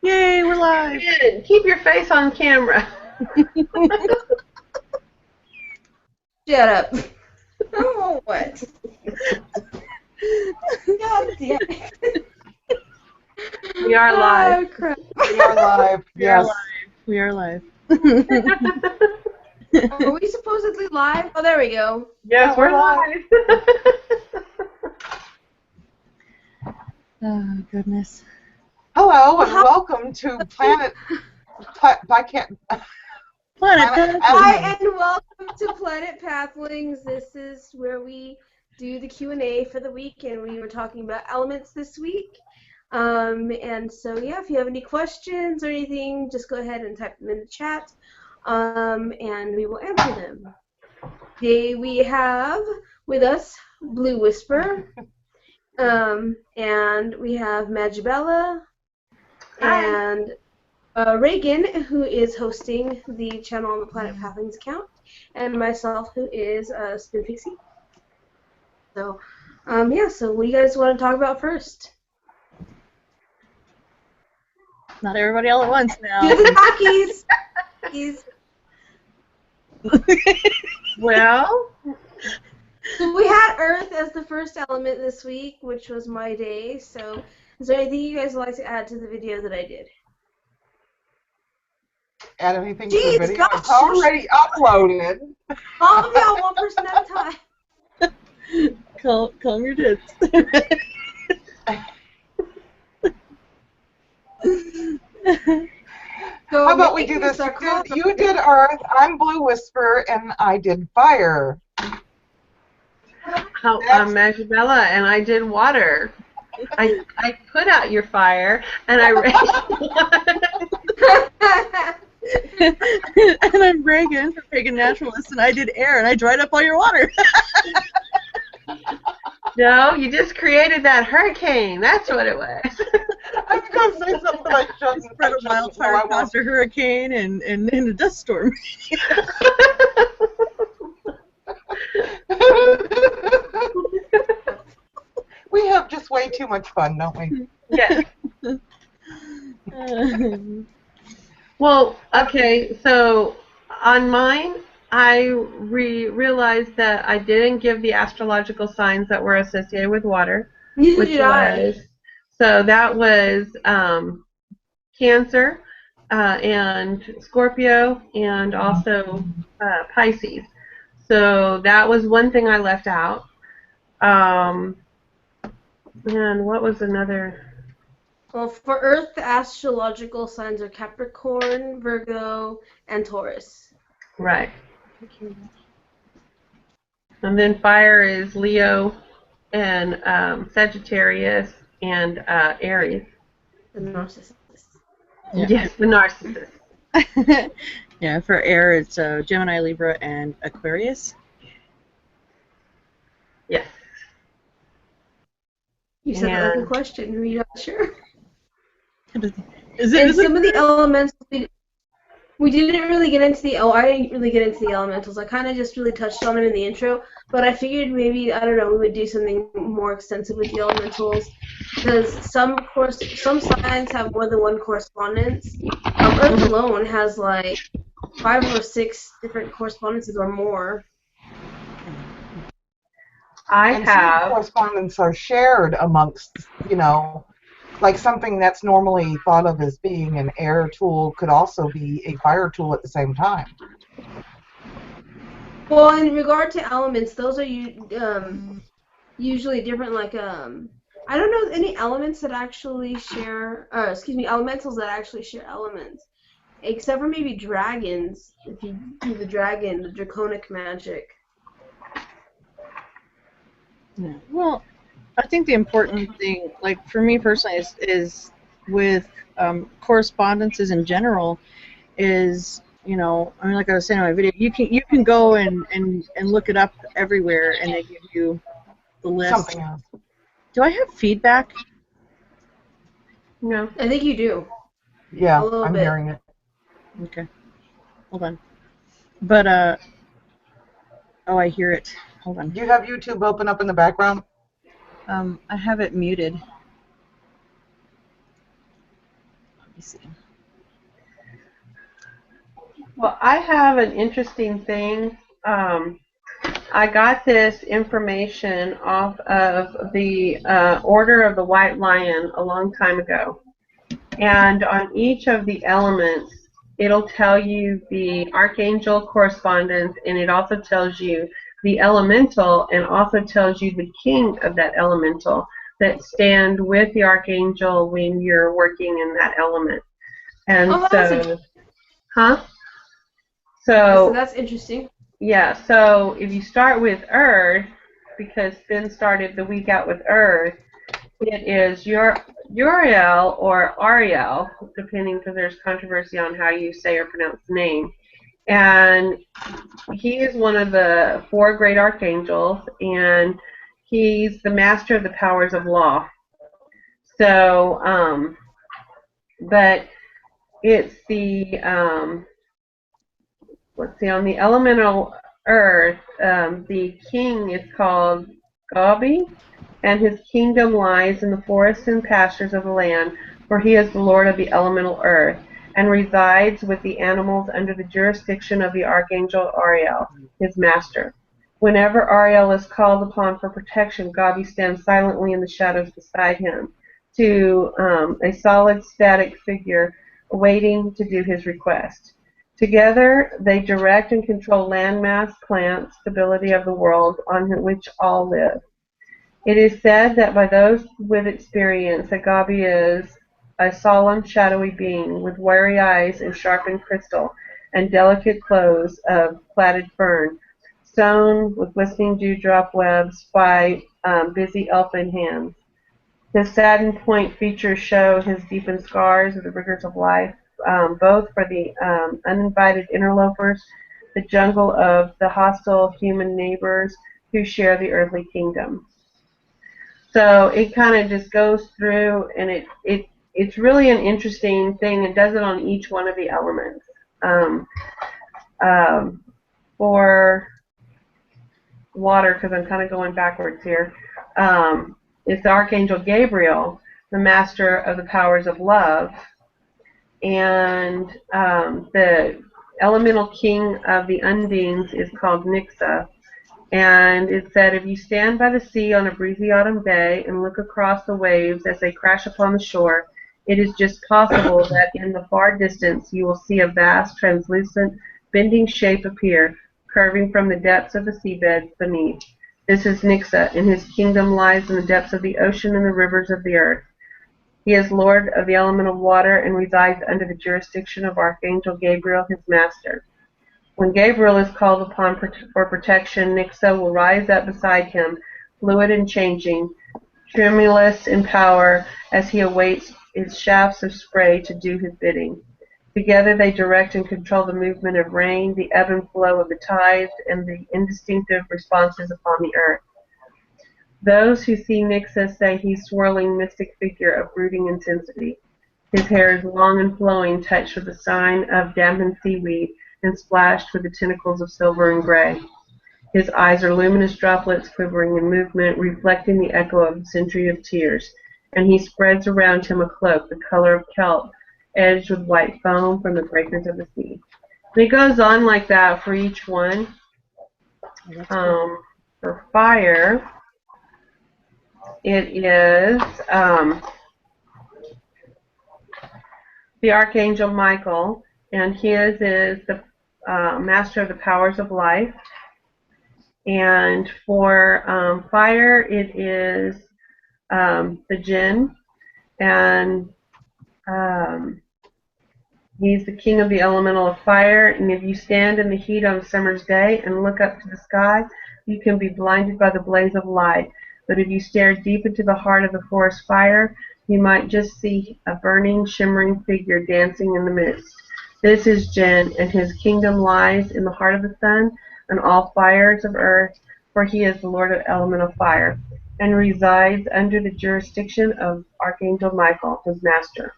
Yay, we're live. Keep your face on camera. Shut up. Oh, what? God damn it. We are live. Oh, crap. We are live. Yes. We are live. Are we supposedly live? Oh, there we go. Yes, we're live. Oh, goodness. Hello and welcome to Planet Planet Path. Hi, and welcome to Planet Pathlings. This is where we do the Q&A for the week, and we were talking about elements this week. And so, yeah, if you have any questions or anything, just go ahead and type them in the chat, and we will answer them. Today we have with us Blue Whisper, and we have Magibella, and Reagan, who is hosting the channel on the Planet Pathlings account, and myself, who is Spin Pixie. So, yeah, so what do you guys want to talk about first? Not everybody all at once now. Do the talkies! Well, So we had Earth as the first element this week, which was my day. So, is there anything you guys would like to add to the video that I did? Add anything to Jeez, the video. gosh. It's already uploaded. All of y'all, one person at a time. Calm your tits. So How about we do maybe this? start calling You did Earth, I'm Blue Whisper, and I did Fire. Magibella, and I did water. I put out your fire, and I And I'm Reagan, from Pagan Naturalist, and I did air, and I dried up all your water. No, you just created that hurricane. That's what it was. I was going to say something I shouldn't. Spread a wildfire, caused a hurricane, and a dust storm. We have just way too much fun, don't we? Yes. Well, okay, so on mine, I realized that I didn't give the astrological signs that were associated with water. Neither did I. So that was Cancer and Scorpio and also Pisces. So that was one thing I left out. And what was another? Well, for Earth, the astrological signs are Capricorn, Virgo, and Taurus. Right. And then fire is Leo and Sagittarius and Aries. The narcissist. Yeah. Yes, the narcissist. Yeah, for air, it's Gemini, Libra, and Aquarius. Yes. You said that like a question. Are you not sure? Is And it some of the elementals, we didn't really get into the, I didn't really get into the elementals. I kind of just really touched on them in the intro, but I figured maybe, I don't know, we would do something more extensive with the elementals, because some signs have more than one correspondence. Earth alone has like 5 or 6 different correspondences or more. Some correspondence are shared amongst, like something that's normally thought of as being an air tool could also be a fire tool at the same time. Well, in regard to elements, those are usually different. Like I don't know any elements that actually share. Elementals that actually share elements, except for maybe dragons. If you do the draconic magic. Yeah. Well, I think the important thing, like for me personally, is with correspondences in general, is like I was saying in my video, you can go and look it up everywhere, and they give you the list. Something else. Do I have feedback? No, I think you do. Yeah, I'm hearing it. Okay, hold on. But oh, I hear it. Hold on. Do you have YouTube open up in the background? I have it muted. me see. Well, I have an interesting thing. I got this information off of the Order of the White Lion a long time ago. And on each of the elements, it'll tell you the archangel correspondence, and it also tells you the elemental, and also tells you the king of that elemental that stand with the archangel when you're working in that element. And Oh, so, huh? So So, that's interesting. yeah, so if you start with Earth, because Finn started the week out with Earth, it is Uriel or Ariel, depending, because there's controversy on how you say or pronounce the name. And he is one of the 4 great archangels, and he's the master of the powers of law. So, but it's the, let's see, on the elemental earth, the king is called Gabi, and his kingdom lies in the forests and pastures of the land, for he is the lord of the elemental earth, and resides with the animals under the jurisdiction of the archangel Ariel, his master. Whenever Ariel is called upon for protection, Gabi stands silently in the shadows beside him, to a solid, static figure waiting to do his request. Together, they direct and control landmass, plants, stability of the world on which all live. It is said that by those with experience that Gabi is a solemn, shadowy being with wary eyes and sharpened crystal and delicate clothes of plaited fern, sewn with glistening dewdrop webs by busy elfin hands. His saddened point features show his deepened scars of the rigors of life, both for the uninvited interlopers, the jungle of the hostile human neighbors who share the earthly kingdom. So it kind of just goes through, and it's really an interesting thing. It does it on each one of the elements. For water, because I'm kind of going backwards here, it's the Archangel Gabriel, the master of the powers of love, and the elemental king of the undines is called Nixa. And it said, if you stand by the sea on a breezy autumn day and look across the waves as they crash upon the shore, it is just possible that in the far distance you will see a vast, translucent, bending shape appear, curving from the depths of the seabed beneath. This is Nixa, and his kingdom lies in the depths of the ocean and the rivers of the earth. He is lord of the element of water and resides under the jurisdiction of Archangel Gabriel, his master. When Gabriel is called upon for protection, Nixa will rise up beside him, fluid and changing, tremulous in power as he awaits his shafts of spray to do his bidding. Together they direct and control the movement of rain, the ebb and flow of the tides, and the indistinctive responses upon the earth. Those who see Nixa say he's swirling mystic figure of brooding intensity. His hair is long and flowing, touched with the sign of dampened seaweed, and splashed with the tentacles of silver and gray. His eyes are luminous droplets quivering in movement, reflecting the echo of a century of tears, and he spreads around him a cloak the color of kelp, edged with white foam from the breakers of the sea. And it goes on like that for each one. For fire, it is the Archangel Michael, and his is the master of the powers of life. And for fire, it is the Jinn, and he's the king of the elemental of fire. And if you stand in the heat on a summer's day and look up to the sky, you can be blinded by the blaze of light. But if you stare deep into the heart of the forest fire, you might just see a burning, shimmering figure dancing in the midst. This is Jinn, and his kingdom lies in the heart of the sun and all fires of earth, for he is the lord of element of fire, and resides under the jurisdiction of Archangel Michael, his master.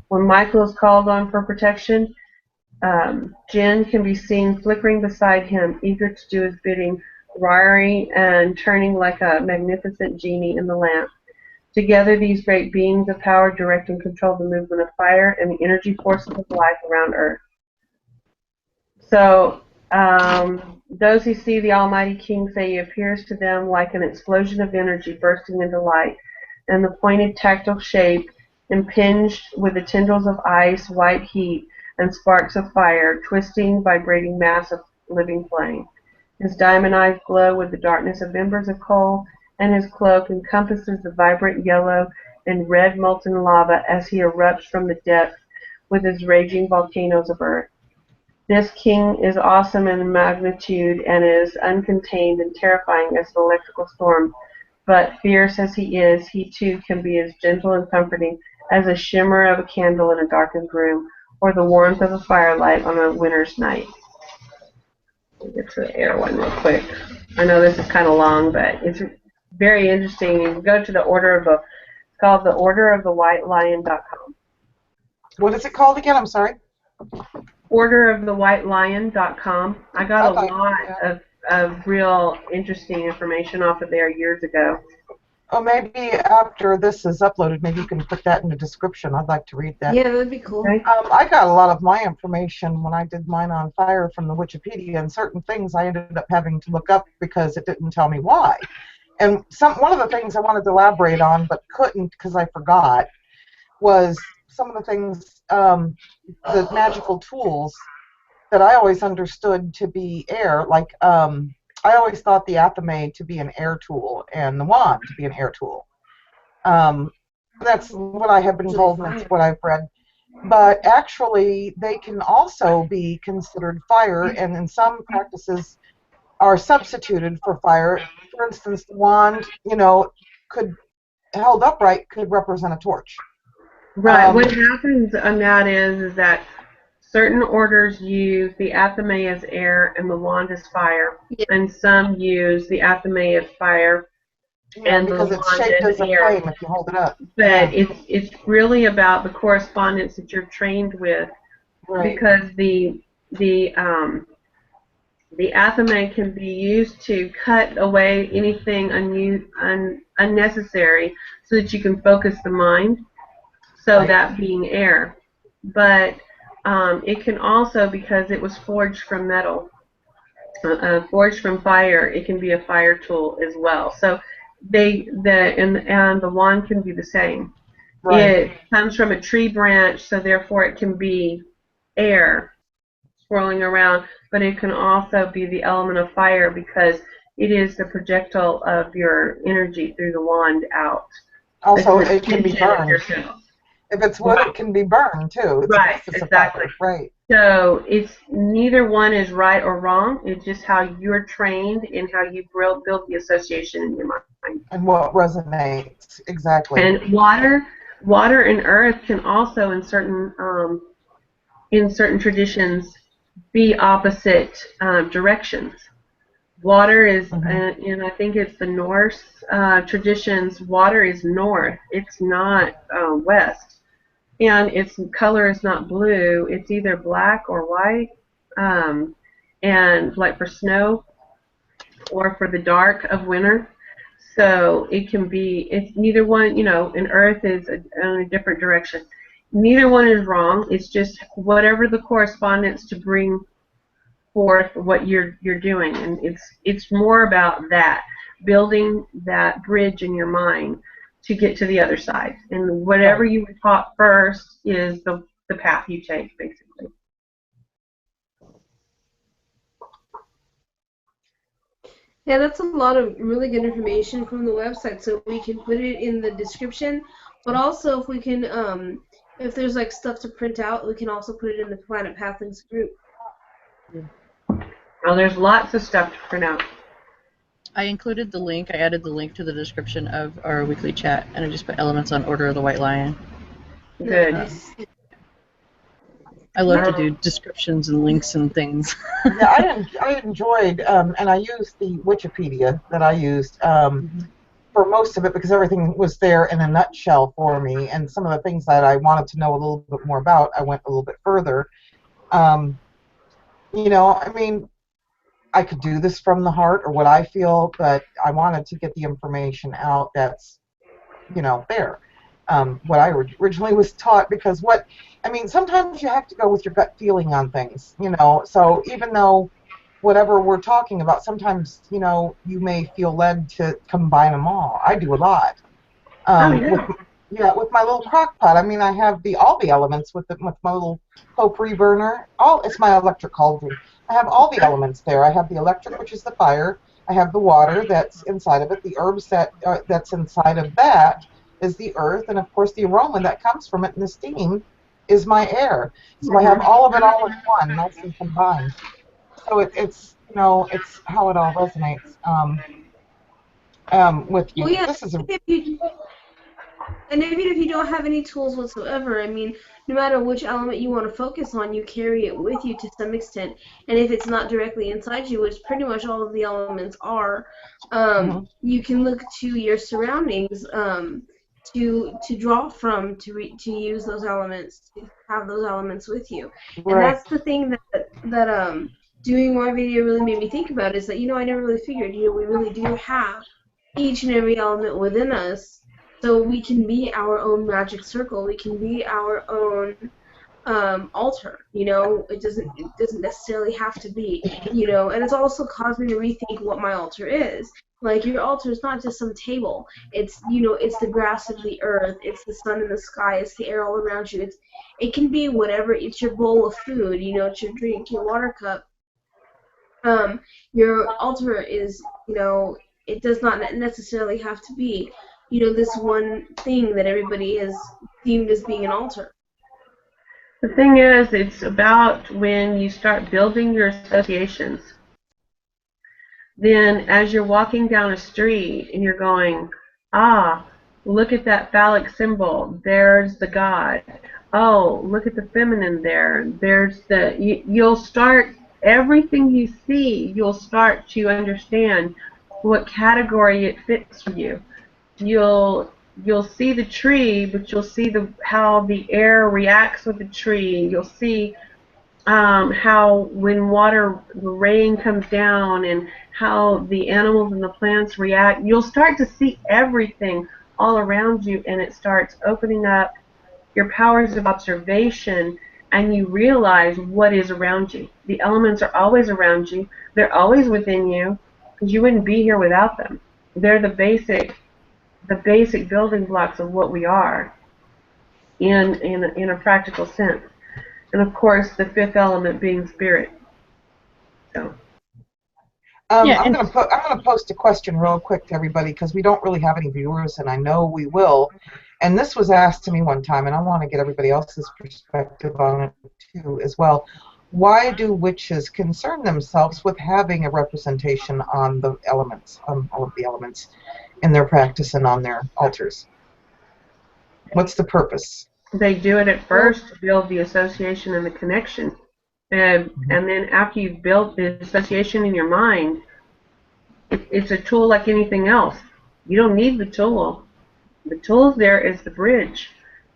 When Michael is called on for protection, Jinn can be seen flickering beside him, eager to do his bidding, wiry and turning like a magnificent genie in the lamp. Together, these great beings of power direct and control the movement of fire and the energy forces of life around Earth. So, those who see the Almighty King say he appears to them like an explosion of energy bursting into light, and the pointed tactile shape impinged with the tendrils of ice, white heat, and sparks of fire, twisting, vibrating mass of living flame. His diamond eyes glow with the darkness of embers of coal, and his cloak encompasses the vibrant yellow and red molten lava as he erupts from the depths with his raging volcanoes of earth. This king is awesome in magnitude and is uncontained and terrifying as an electrical storm, but fierce as he too can be as gentle and comforting as a shimmer of a candle in a darkened room, or the warmth of a firelight on a winter's night. Let me get to the air one real quick. I know this is kind of long, but it's very interesting. You can go to the it's called the orderofthewhitelion.com. What is it called again? I'm sorry. Orderofthewhitelion.com. I got a lot of real interesting information off of there years ago. Oh, maybe after this is uploaded, maybe you can put that in the description. I'd like to read that. Yeah, that'd be cool. Okay. I got a lot of my information when I did mine on fire from the Wikipedia, and certain things I ended up having to look up because it didn't tell me why. And one of the things I wanted to elaborate on but couldn't because I forgot was some of the things, the magical tools that I always understood to be air, like I always thought the athame to be an air tool and the wand to be an air tool. That's what I have been told, and that's what I've read. But actually, they can also be considered fire, and in some practices are substituted for fire. For instance, the wand, held upright, could represent a torch. Right. What happens on that is that certain orders use the athame as air and the wand as fire, and some use the athame as fire and the wand it's shaped as as a air. flame if you hold it up. But it's really about the correspondence that you're trained with, Right. because the athame can be used to cut away anything unnecessary so that you can focus the mind. So Right. that being air, but it can also, because it was forged from metal, forged from fire, it can be a fire tool as well. So and the wand can be the same. Right. It comes from a tree branch, so therefore it can be air swirling around, but it can also be the element of fire because it is the projectile of your energy through the wand out. Also, it can be burned. Yourself. If it's wood, it can be burned too. Right, exactly. Right. So it's neither one is right or wrong. It's just how you're trained and how you build the association in your mind. And what resonates exactly. And water and earth can also, in certain traditions, be opposite directions. Water is, and I think it's the Norse traditions. Water is north. It's not west. And its color is not blue. It's either black or white, and like for snow or for the dark of winter. So it can be, it's neither one, and earth is in a different direction. Neither one is wrong. It's just whatever the correspondence to bring forth what you're doing. And it's more about that, building that bridge in your mind to get to the other side. And whatever you were taught first is the path you take, basically. Yeah, that's a lot of really good information from the website, so we can put it in the description. But also, if we can, if there's like stuff to print out, we can also put it in the Planet Pathlinks group. Well, there's lots of stuff to print out. I included the link. I added the link to the description of our weekly chat, and I just put elements on Order of the White Lion. Good. Nice. I love to do descriptions and links and things. Yeah, I enjoyed, and I used the Wikipedia that I used for most of it because everything was there in a nutshell for me, and some of the things that I wanted to know a little bit more about, I went a little bit further. I could do this from the heart or what I feel, but I wanted to get the information out that's, there. What I originally was taught, because sometimes you have to go with your gut feeling on things, so even though whatever we're talking about, sometimes, you may feel led to combine them all. I do a lot. With my little crock pot. I have all the elements with my little potpourri burner. It's my electric cauldron. I have all the elements there. I have the electric, which is the fire. I have the water that's inside of it. The herbs that's inside of that is the earth, and of course the aroma that comes from it, and the steam is my air. So I have all of it all in one, nice and combined. So it's how it all resonates with you. Well, yeah, This is and even if you don't have any tools whatsoever, no matter which element you want to focus on, you carry it with you to some extent. And if it's not directly inside you, which pretty much all of the elements are, you can look to your surroundings to draw from, to use those elements, to have those elements with you. Right. And that's the thing that doing my video really made me think about, is that, I never really figured, we really do have each and every element within us. So we can be our own magic circle. We can be our own altar. It doesn't necessarily have to be. And it's also caused me to rethink what my altar is. Like, your altar is not just some table. It's it's the grass of the earth. It's the sun in the sky. It's the air all around you. It can be whatever. It's your bowl of food. It's your drink, your water cup. Your altar is it does not necessarily have to be this one thing that everybody has deemed as being an altar. The thing is, it's about when you start building your associations. Then as you're walking down a street and you're going, look at that phallic symbol, there's the God. Oh, look at the feminine there. You'll start, everything you see, you'll start to understand what category it fits for you. You'll see the tree, but you'll see how the air reacts with the tree. You'll see how when the rain comes down, and how the animals and the plants react. You'll start to see everything all around you, and it starts opening up your powers of observation, and you realize what is around you. The elements are always around you. They're always within you, because you wouldn't be here without them. They're the basic building blocks of what we are in a practical sense. And of course, the fifth element being spirit. So I'm going to post a question real quick to everybody, because we don't really have any viewers, and I know we will. And this was asked to me one time, and I want to get everybody else's perspective on it too as well. Why do witches concern themselves with having a representation on the elements, on all of the elements in their practice and on their altars? What's the purpose? They do it at first to build the association and the connection. And then after you've built the association in your mind, it's a tool like anything else. You don't need the tool. The tool there is the bridge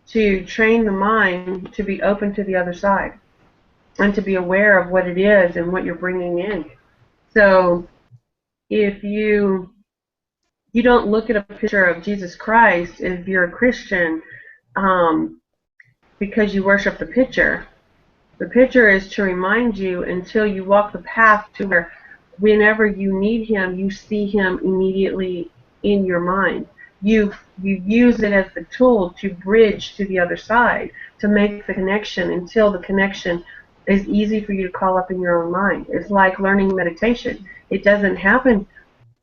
to train the mind to be open to the other side and to be aware of what it is and what you're bringing in. So if you don't look at a picture of Jesus Christ if you're a Christian because you worship the picture. The picture is to remind you until you walk the path to where whenever you need him, you see him immediately in your mind. You use it as the tool to bridge to the other side, to make the connection until the connection is easy for you to call up in your own mind. It's like learning meditation. It doesn't happen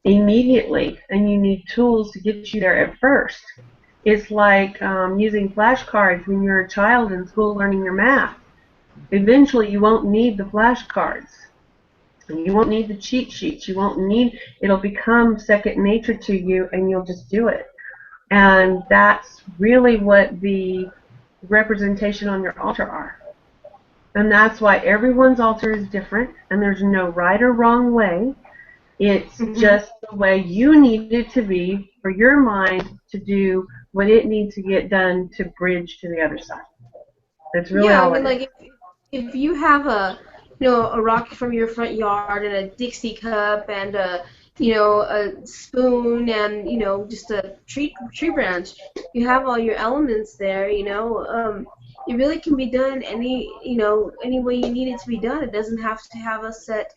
immediately, and you need tools to get you there at first. It's like using flashcards when you're a child in school learning your math. Eventually, you won't need the flashcards. You won't need the cheat sheets. You won't need, it'll become second nature to you, and you'll just do it. And that's really what the representation on your altar are. And that's why everyone's altar is different, and there's no right or wrong way. It's just the way you need it to be for your mind to do what it needs to get done to bridge to the other side. That's really all it is. Like if you have a rock from your front yard and a Dixie cup and a a spoon and just a tree branch. You have all your elements there. It really can be done any way you need it to be done. It doesn't have to have a set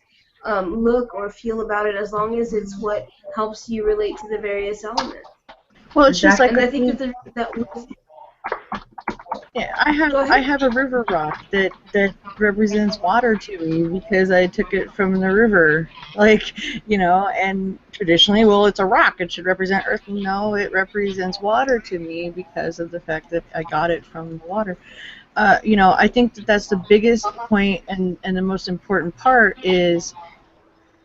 look or feel about it, as long as it's what helps you relate to the various elements. Well, it's just like And I with think me. that Yeah, go I ahead. have a river rock that represents water to me because I took it from the river. Like, and traditionally, well, it's a rock. It should represent earth. No, it represents water to me because of the fact that I got it from the water. I think that that's the biggest point and the most important part is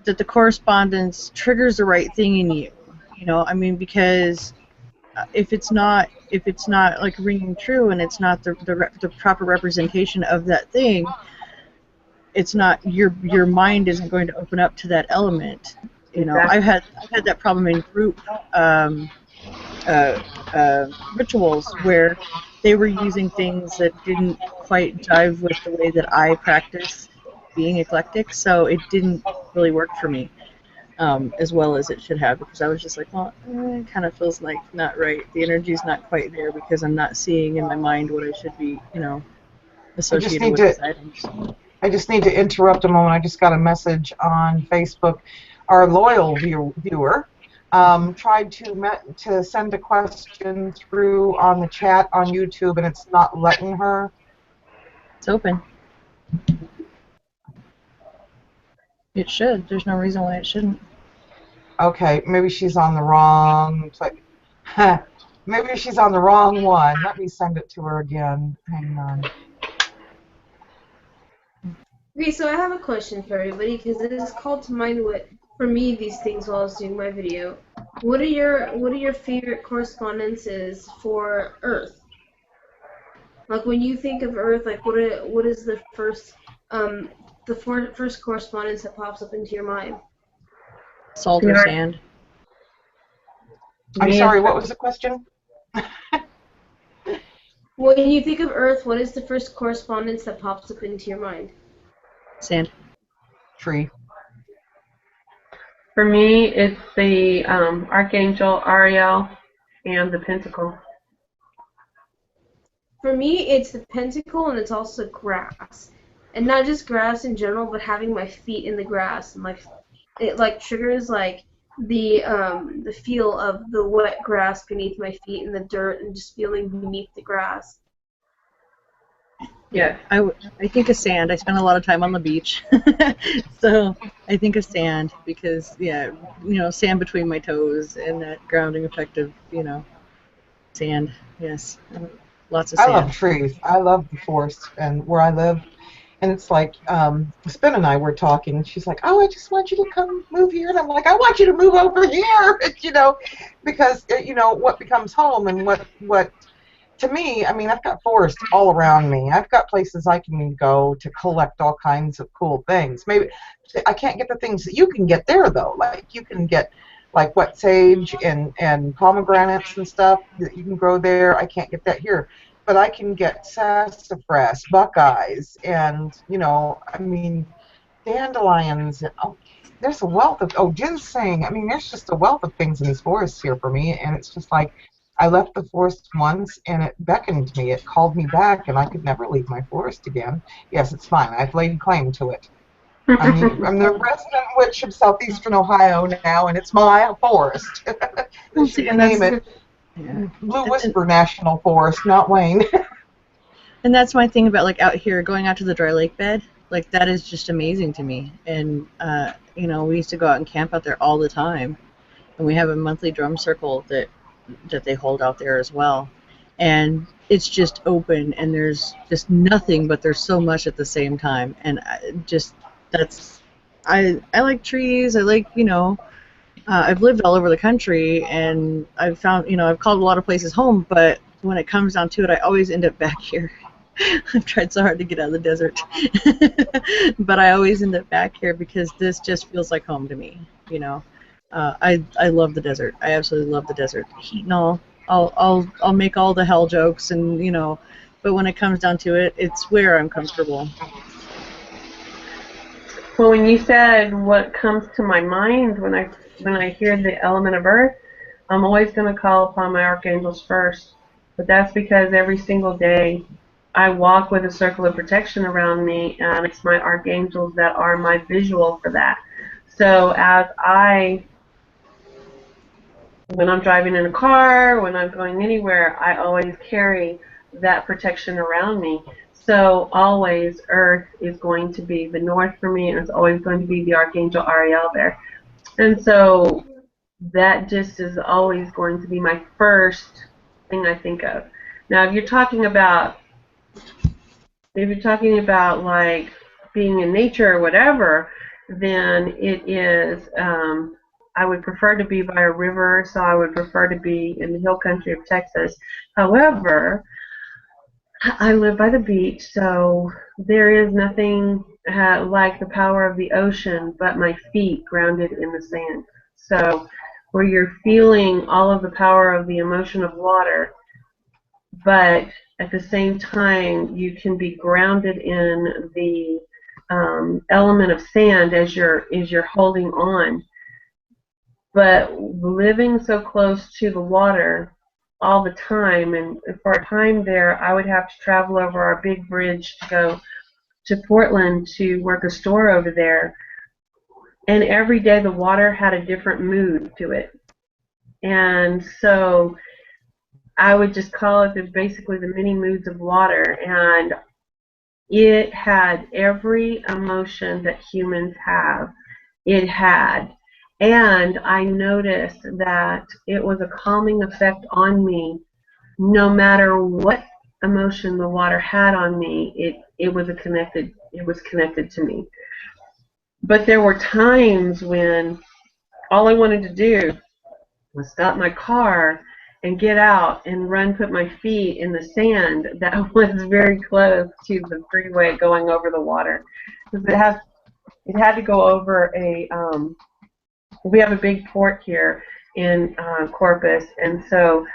that the correspondence triggers the right thing in you. I mean, because if it's not like ringing true and it's not the proper representation of that thing, it's not your mind isn't going to open up to that element. Exactly. I've had that problem in group uh, rituals where they were using things that didn't quite jive with the way that I practice being eclectic, so it didn't really work for me as well as it should have, because I was just like, well, it kind of feels like not right. The energy's not quite there because I'm not seeing in my mind what I should be, I just associated need with to these items. I just need to interrupt a moment. I just got a message on Facebook. Our loyal viewer tried to send a question through on the chat on YouTube, and it's not letting her. It's open. It should. There's no reason why it shouldn't. Okay, maybe she's on the wrong place. Maybe she's on the wrong one. Let me send it to her again. Hang on. Okay, so I have a question for everybody, because it has called to mind for me, these things while I was doing my video. What are your favorite correspondences for Earth? Like, when you think of Earth, like what is the first first correspondence that pops up into your mind? Salt or sand. I'm sorry, what was the question? When you think of Earth, what is the first correspondence that pops up into your mind? Sand. Tree. For me, it's the Archangel Ariel and the Pentacle. For me, it's the pentacle, and it's also grass. And not just grass in general, but having my feet in the grass. And it triggers the feel of the wet grass beneath my feet and the dirt and just feeling beneath the grass. Yes. I think of sand. I spend a lot of time on the beach. So I think of sand because, sand between my toes and that grounding effect of, sand. Yes. Lots of sand. I love trees. I love the forest and where I live. And it's like, Spin and I were talking, and she's like, oh, I just want you to come move here. And I'm like, I want you to move over here, because, what becomes home and what to me, I mean, I've got forest all around me. I've got places I can go to collect all kinds of cool things. Maybe I can't get the things that you can get there, though. Like, you can get, like, wet sage and pomegranates and stuff that you can grow there. I can't get that here. But I can get sassafras, buckeyes, and, I mean, dandelions. Oh, there's a wealth of, ginseng. I mean, there's just a wealth of things in these forests here for me, and it's just like, I left the forest once, and it beckoned me. It called me back, and I could never leave my forest again. Yes, it's fine. I've laid claim to it. I'm the resident witch of southeastern Ohio now, and it's my forest. They should name it Blue Whisper National Forest, not Wayne. And that's my thing about, like, out here, going out to the dry lake bed. Like, that is just amazing to me. And, we used to go out and camp out there all the time. And we have a monthly drum circle that they hold out there as well. And it's just open, and there's just nothing, but there's so much at the same time. And I like trees. I like, I've lived all over the country, and I've found, I've called a lot of places home, but when it comes down to it, I always end up back here. I've tried so hard to get out of the desert, but I always end up back here because this just feels like home to me, I love the desert. I absolutely love the desert. Heat and all. I'll make all the hell jokes, and but when it comes down to it, it's where I'm comfortable. Well, when you said what comes to my mind when I hear the element of earth, I'm always going to call upon my archangels first. But that's because every single day I walk with a circle of protection around me, and it's my archangels that are my visual for that. So when I'm driving in a car, when I'm going anywhere, I always carry that protection around me. So always Earth is going to be the north for me, and it's always going to be the Archangel Ariel there. And so that just is always going to be my first thing I think of. Now, if you're talking about like being in nature or whatever, then it is. I would prefer to be by a river, so I would prefer to be in the hill country of Texas. However, I live by the beach, so there is nothing like the power of the ocean but my feet grounded in the sand. So where you're feeling all of the power of the emotion of water, but at the same time you can be grounded in the element of sand as you're holding on. But living so close to the water all the time, and for a time there, I would have to travel over our big bridge to go to Portland to work a store over there. And every day the water had a different mood to it. And so I would just call it basically the many moods of water. And it had every emotion that humans have. It had. And I noticed that it was a calming effect on me no matter what emotion the water had on me. It was connected to me. But there were times when all I wanted to do was stop my car and get out and put my feet in the sand that was very close to the freeway going over the water. Because it had to go over we have a big port here in Corpus, and so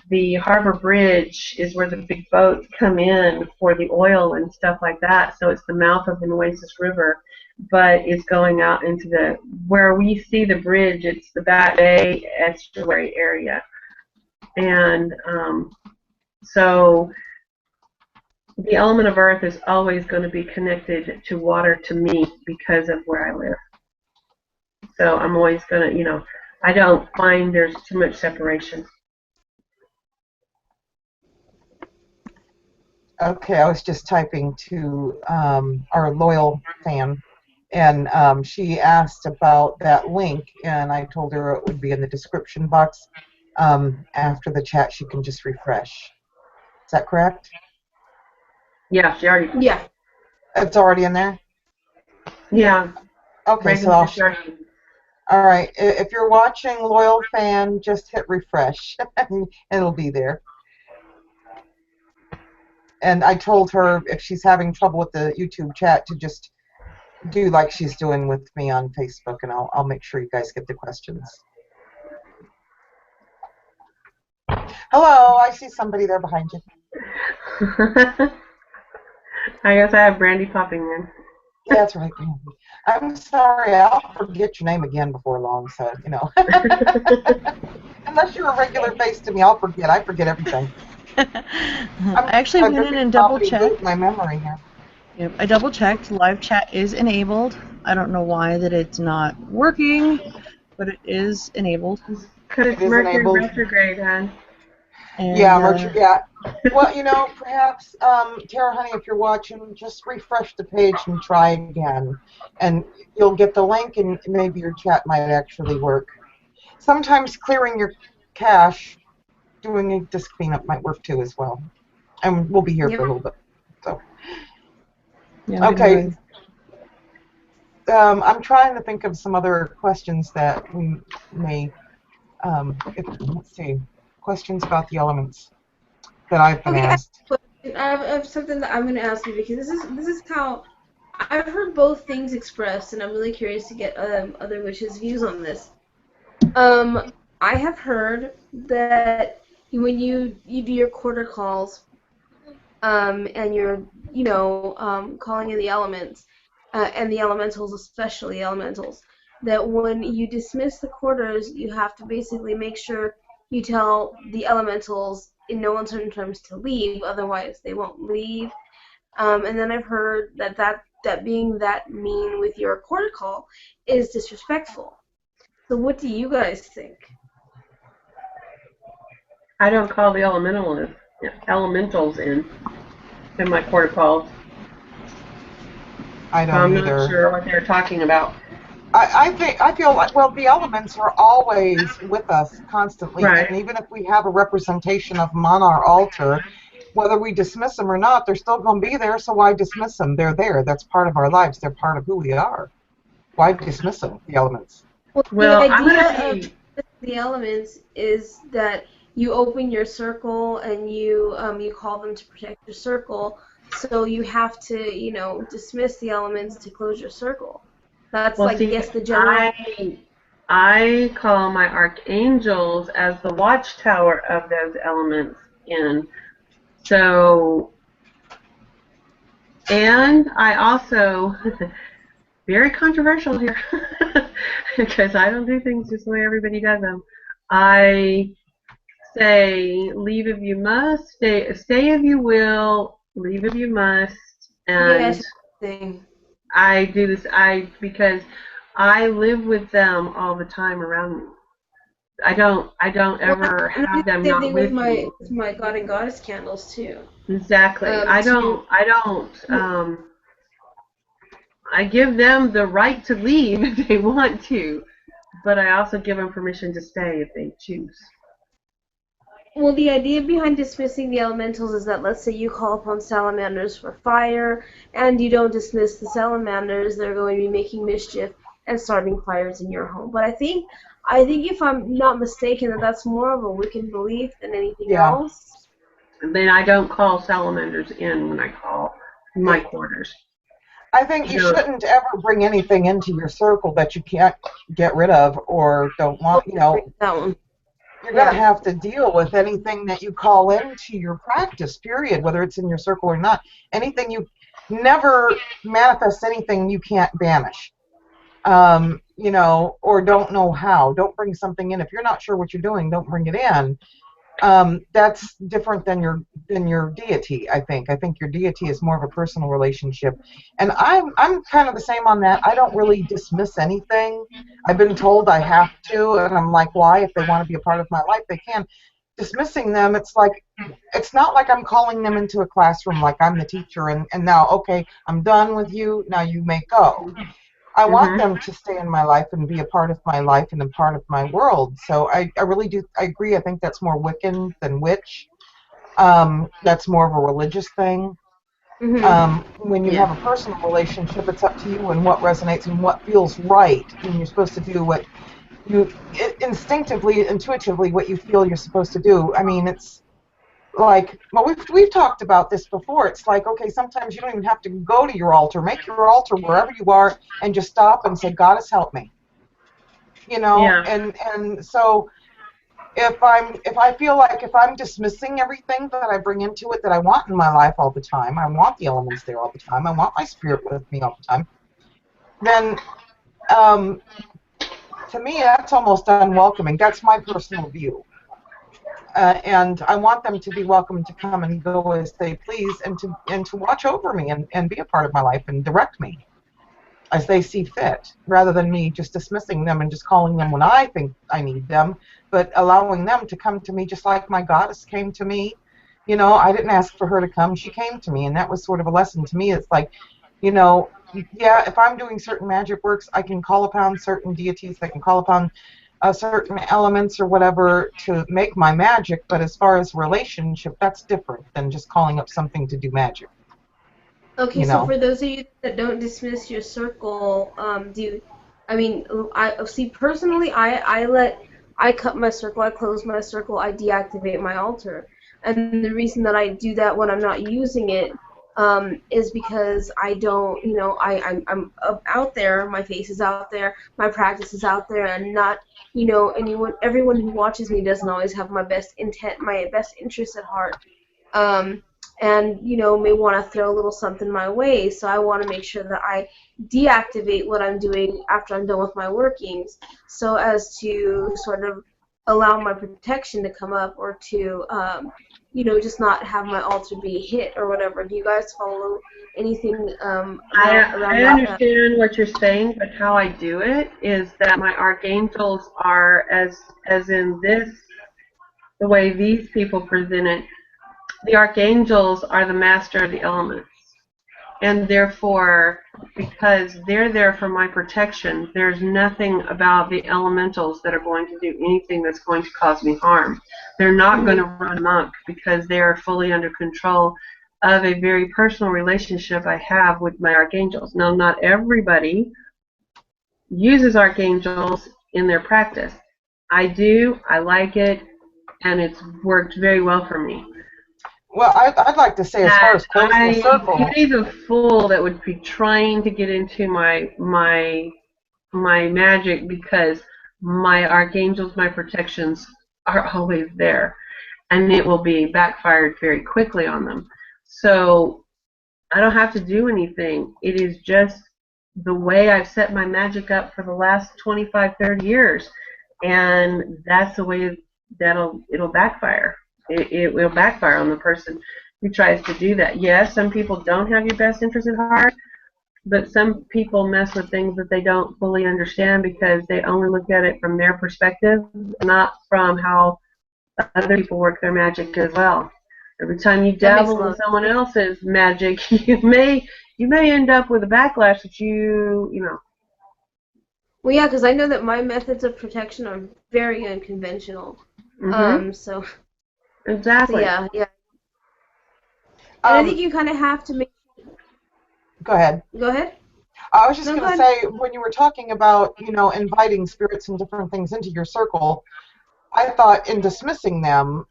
the harbor bridge is where the big boats come in for the oil and stuff like that. So it's the mouth of the Nueces River, but it's going out into where we see the bridge, it's the Back Bay estuary area. And so the element of earth is always going to be connected to water to me because of where I live. So I'm always going to, I don't find there's too much separation. Okay, I was just typing to our loyal fan, and she asked about that link, and I told her it would be in the description box. After the chat, she can just refresh. Is that correct? Yeah, she already. Yeah. It's already in there? Yeah. Okay, so I'll. All right, if you're watching, loyal fan, just hit refresh, and it'll be there. And I told her if she's having trouble with the YouTube chat to just do like she's doing with me on Facebook, and I'll make sure you guys get the questions. Hello, I see somebody there behind you. I guess I have Brandy popping in. Yeah, that's right, Brandy. I'm sorry, I'll forget your name again before long, so, Unless you're a regular face to me, I'll forget. I forget everything. I actually went in and double-checked. My memory here. Yep, I double-checked. Live chat is enabled. I don't know why that it's not working, but it is enabled. Because it's Mercury retrograde, huh? And, yeah, Mercury. Yeah. Well, perhaps, Tara, honey, if you're watching, just refresh the page and try again, and you'll get the link, and maybe your chat might actually work. Sometimes clearing your cache, doing a disk cleanup might work too as well. And we'll be here for a little bit. So. Yeah, okay. I'm trying to think of some other questions that we may. Let's see. Questions about the elements that I've been asked. I have something that I'm going to ask you because this is how I've heard both things expressed, and I'm really curious to get other witches' views on this. I have heard that when you do your quarter calls, and you're calling in the elements, and the elementals, especially elementals, that when you dismiss the quarters, you have to basically make sure you tell the elementals in no uncertain terms to leave, otherwise they won't leave. And then I've heard that being that mean with your quarter call is disrespectful. So what do you guys think? I don't call the elementals in my quarter calls. I So don't I'm either. not sure what they're talking about. I feel like, well, the elements are always with us constantly, Right. and even if we have a representation of them on our altar, whether we dismiss them or not, they're still going to be there. So why dismiss them? They're there. That's part of our lives. They're part of who we are. Why dismiss them? The elements. Well, the I'm idea gonna of be. the elements is that you open your circle and you call them to protect your circle. So you have to dismiss the elements to close your circle. That's Well, like see, yes, the general. I call my archangels as the watchtower of those elements in. So, and I also, very controversial here, because I don't do things just the way everybody does them. I say, leave if you must, stay if you will, leave if you must, and Yes, thing. I do this because I live with them all the time around me. I don't ever And I do have them the same not thing with with me. my God and Goddess candles too. Exactly. To I give them the right to leave if they want to, but I also give them permission to stay if they choose. Well, the idea behind dismissing the elementals is that, let's say you call upon salamanders for fire, and you don't dismiss the salamanders, they're going to be making mischief and starting fires in your home. But I think if I'm not mistaken, that's more of a Wiccan belief than anything Yeah. else. And then I don't call salamanders in when I call my quarters. I think you shouldn't ever bring anything into your circle that you can't get rid of or don't want. That one. You're going to have to deal with anything that you call into your practice, period, whether it's in your circle or not. Anything you never manifest anything you can't banish, or don't know how. Don't bring something in. If you're not sure what you're doing, don't bring it in. That's different than your deity, I think. I think your deity is more of a personal relationship. And I'm kind of the same on that. I don't really dismiss anything. I've been told I have to, and I'm like, why? If they want to be a part of my life, they can. Dismissing them, it's not like I'm calling them into a classroom like I'm the teacher and now, okay, I'm done with you, now you may go. I want them to stay in my life and be a part of my life and a part of my world. So I really do. I agree. I think that's more Wiccan than witch. That's more of a religious thing. When you have a personal relationship, it's up to you and what resonates and what feels right. And you're supposed to do what you instinctively, intuitively, what you feel you're supposed to do. I mean, it's like, well, we've talked about this before. It's like, okay, sometimes you don't even have to go to your altar. Make your altar wherever you are and just stop and say, Goddess, help me. And so if I feel like if I'm dismissing everything that I bring into it that I want in my life all the time, I want the elements there all the time, I want my spirit with me all the time, then to me that's almost unwelcoming. That's my personal view. And I want them to be welcome to come and go as they please and to watch over me and be a part of my life and direct me as they see fit, rather than me just dismissing them and just calling them when I think I need them, but allowing them to come to me just like my goddess came to me. I didn't ask for her to come. She came to me, and that was sort of a lesson to me. It's like, if I'm doing certain magic works, I can call upon certain deities, I can call upon certain elements or whatever to make my magic, but as far as relationship, that's different than just calling up something to do magic. Okay, so for those of you that don't dismiss your circle, I see personally, I cut my circle, I close my circle, I deactivate my altar, and the reason that I do that when I'm not using it is because I don't, I'm out there, my face is out there, my practice is out there, and not, everyone who watches me doesn't always have my best intent, my best interest at heart. and may want to throw a little something my way. So I want to make sure that I deactivate what I'm doing after I'm done with my workings, so as to sort of allow my protection to come up, or to just not have my altar be hit or whatever. Do you guys follow anything around I that? understand what you're saying, but how I do it is that my archangels are as in this, the way these people present it. The archangels are the master of the elements, and therefore, because they're there for my protection, there's nothing about the elementals that are going to do anything that's going to cause me harm. They're not going to run amok, because they are fully under control of a very personal relationship I have with my archangels. Now, not everybody uses archangels in their practice. I do, I like it, and it's worked very well for me. Well, I'd like to say, as far as closing the circle, I pity the fool that would be trying to get into my magic, because my archangels, my protections are always there, and it will be backfired very quickly on them. So I don't have to do anything. It is just the way I've set my magic up for the last 25, 30 years, and that's the way it'll backfire. It will backfire on the person who tries to do that. Yes, some people don't have your best interest at heart, but some people mess with things that they don't fully understand, because they only look at it from their perspective, not from how other people work their magic as well. Every time you dabble in someone else's magic, you may end up with a backlash that you know. Well, yeah, because I know that my methods of protection are very unconventional. So. Exactly. So yeah. And I think you kind of have to make. Go ahead. Go ahead. I was just going to say, when you were talking about, inviting spirits and different things into your circle, I thought in dismissing them,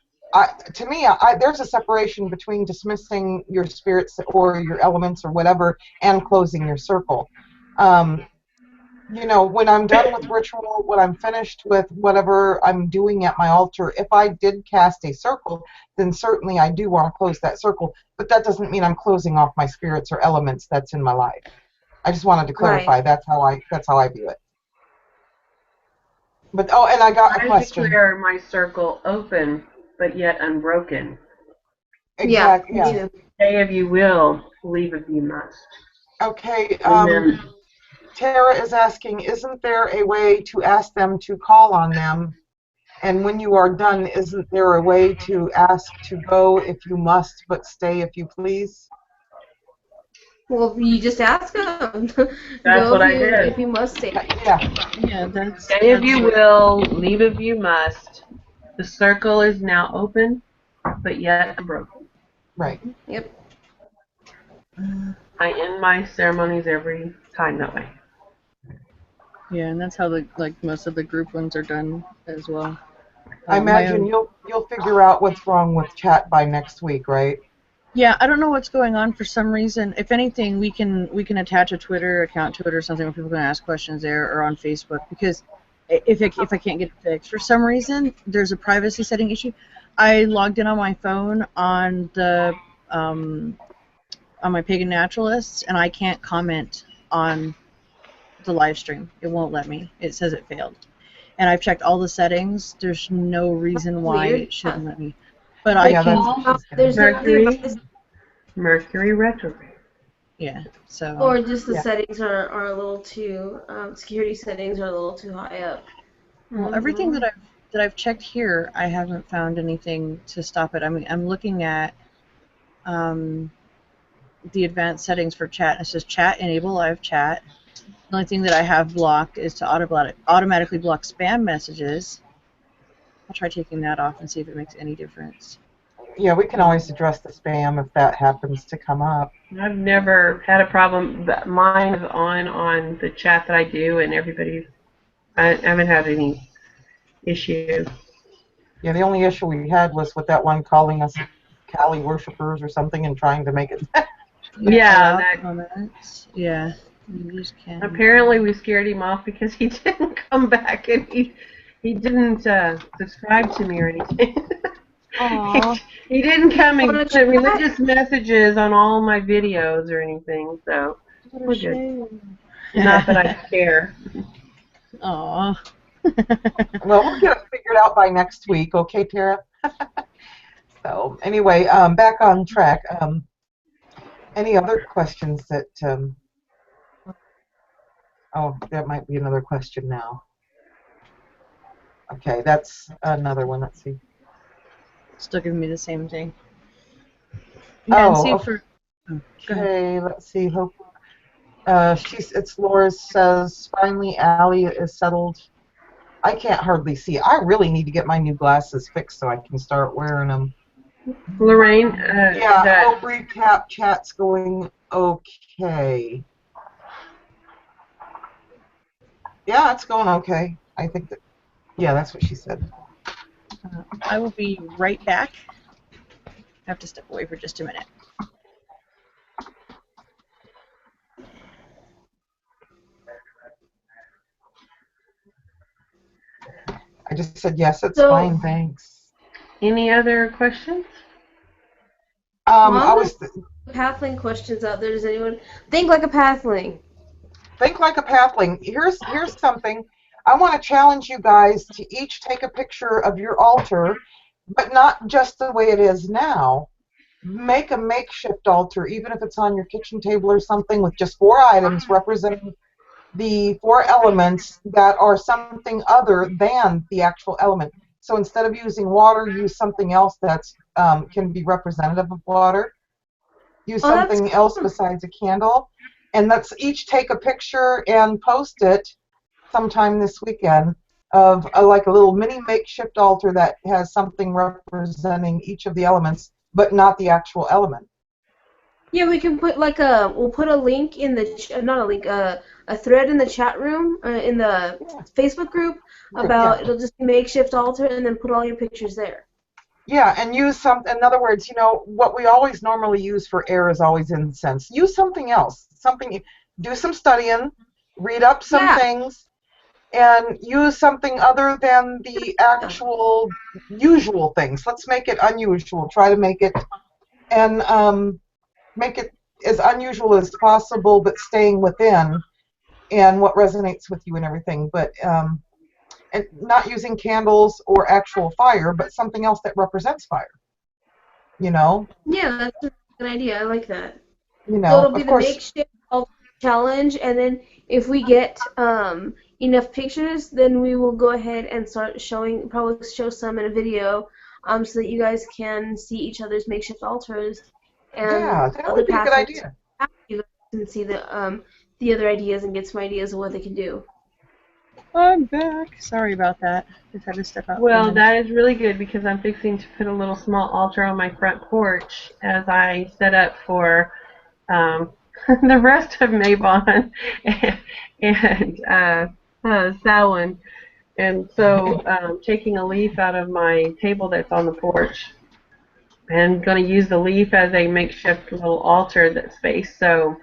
to me, there's a separation between dismissing your spirits or your elements or whatever and closing your circle. When I'm done with ritual, when I'm finished with whatever I'm doing at my altar, if I did cast a circle, then certainly I do want to close that circle. But that doesn't mean I'm closing off my spirits or elements that's in my life. I just wanted to clarify. Right. That's how I view it. But and I got a question. I declare my circle open, but yet unbroken. Exactly. Yeah. Stay if you will, leave if you must. Okay. Tara is asking, isn't there a way to ask them to call on them? And when you are done, isn't there a way to ask to go if you must, but stay if you please? Well, you just ask them. That's what I did. If you must stay. Yeah, that's. Stay if you will, leave if you must. The circle is now open, but yet unbroken. Right. Yep. I end my ceremonies every time that way. Yeah, and that's how most of the group ones are done as well. I imagine you'll figure out what's wrong with chat by next week, right? Yeah, I don't know what's going on for some reason. If anything, we can attach a Twitter account to it or something where people can ask questions there, or on Facebook, because if I can't get it fixed for some reason, there's a privacy setting issue. I logged in on my phone on the on my Pagan Naturalists, and I can't comment on the live stream. It won't let me. It says it failed. And I've checked all the settings. There's no reason why it shouldn't let me. But I can. There's Mercury retrograde. Yeah. So. Or just the settings are a little too security settings are a little too high up. Well, everything that I've checked here, I haven't found anything to stop it. I mean, I'm looking at the advanced settings for chat, and it says chat enable live chat. The only thing that I have blocked is to automatically block spam messages. I'll try taking that off and see if it makes any difference. Yeah, we can always address the spam if that happens to come up. I've never had a problem. Mine is on the chat that I do, and I haven't had any issue. Yeah, the only issue we had was with that one calling us Kali worshippers or something and trying to make it. Yeah. Yeah. You just can't. Apparently, we scared him off because he didn't come back, and he didn't subscribe to me or anything. Aw. He didn't come and Wanna put try? religious messages on all my videos or anything, so What a we're good. shame. Not that I care. Aw. Well, we'll get it figured out by next week, okay, Tara? So anyway, back on track. Any other questions that? Oh, that might be another question now. Okay, that's another one. Let's see. Still giving me the same thing. Yeah, and see for. Oh, go ahead. Okay, let's see. Hope. It's Laura says finally Allie is settled. I can't hardly see. I really need to get my new glasses fixed so I can start wearing them. Lorraine, Yeah, hope recap chat's going okay. Yeah, it's going okay. I think that. Yeah, that's what she said. I will be right back. I have to step away for just a minute. I just said yes, it's So- fine, thanks. any other questions? I was Pathling questions out there. Does anyone think like a pathling? think like a pathling. Here's something. I want to challenge you guys to each take a picture of your altar, but not just the way it is now. Make a makeshift altar, even if it's on your kitchen table or something, with just 4 items representing the 4 elements that are something other than the actual element. So instead of using water, use something else that's can be representative of water. Use something else besides a candle. And let's each take a picture and post it sometime this weekend of like a little mini makeshift altar that has something representing each of the elements, but not the actual element. Yeah, we can put we'll put a link in the not a link, a thread in the chat room in the Facebook group about it'll just be makeshift altar, and then put all your pictures there. Yeah, and use some. In other words, you know what we always normally use for air is always incense. Use something else. Do some studying, read up some things, and use something other than the actual usual things. Let's make it unusual. Try to make it make it as unusual as possible, but staying within and what resonates with you and everything. But and not using candles or actual fire, but something else that represents fire. You know? Yeah, that's a good idea. I like that. You know, So it'll be of the course. makeshift altar challenge, and then if we get enough pictures, then we will go ahead and start showing, probably show some in a video, so that you guys can see each other's makeshift altars. And Yeah, that would be a good idea. You guys can see the other ideas and get some ideas of what they can do. I'm back. Sorry about that. Just had to step out. Well, that is really good because I'm fixing to put a little small altar on my front porch as I set up for the rest of Mabon and Samhain. And so taking a leaf out of my table that's on the porch and going to use the leaf as a makeshift little altar that space. So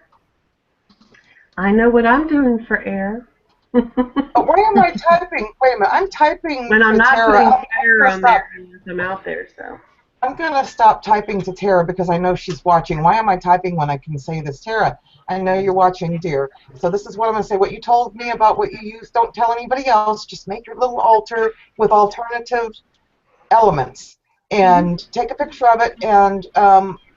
I know what I'm doing for air. Why am I typing? Wait a minute, I'm typing When I'm to not Tara. putting Tara on there unless I'm out there, so. I'm going to stop typing to Tara because I know she's watching. Why am I typing when I can say this? Tara, I know you're watching, dear. So this is what I'm going to say. What you told me about what you use, don't tell anybody else. Just make your little altar with alternative elements. And take a picture of it. And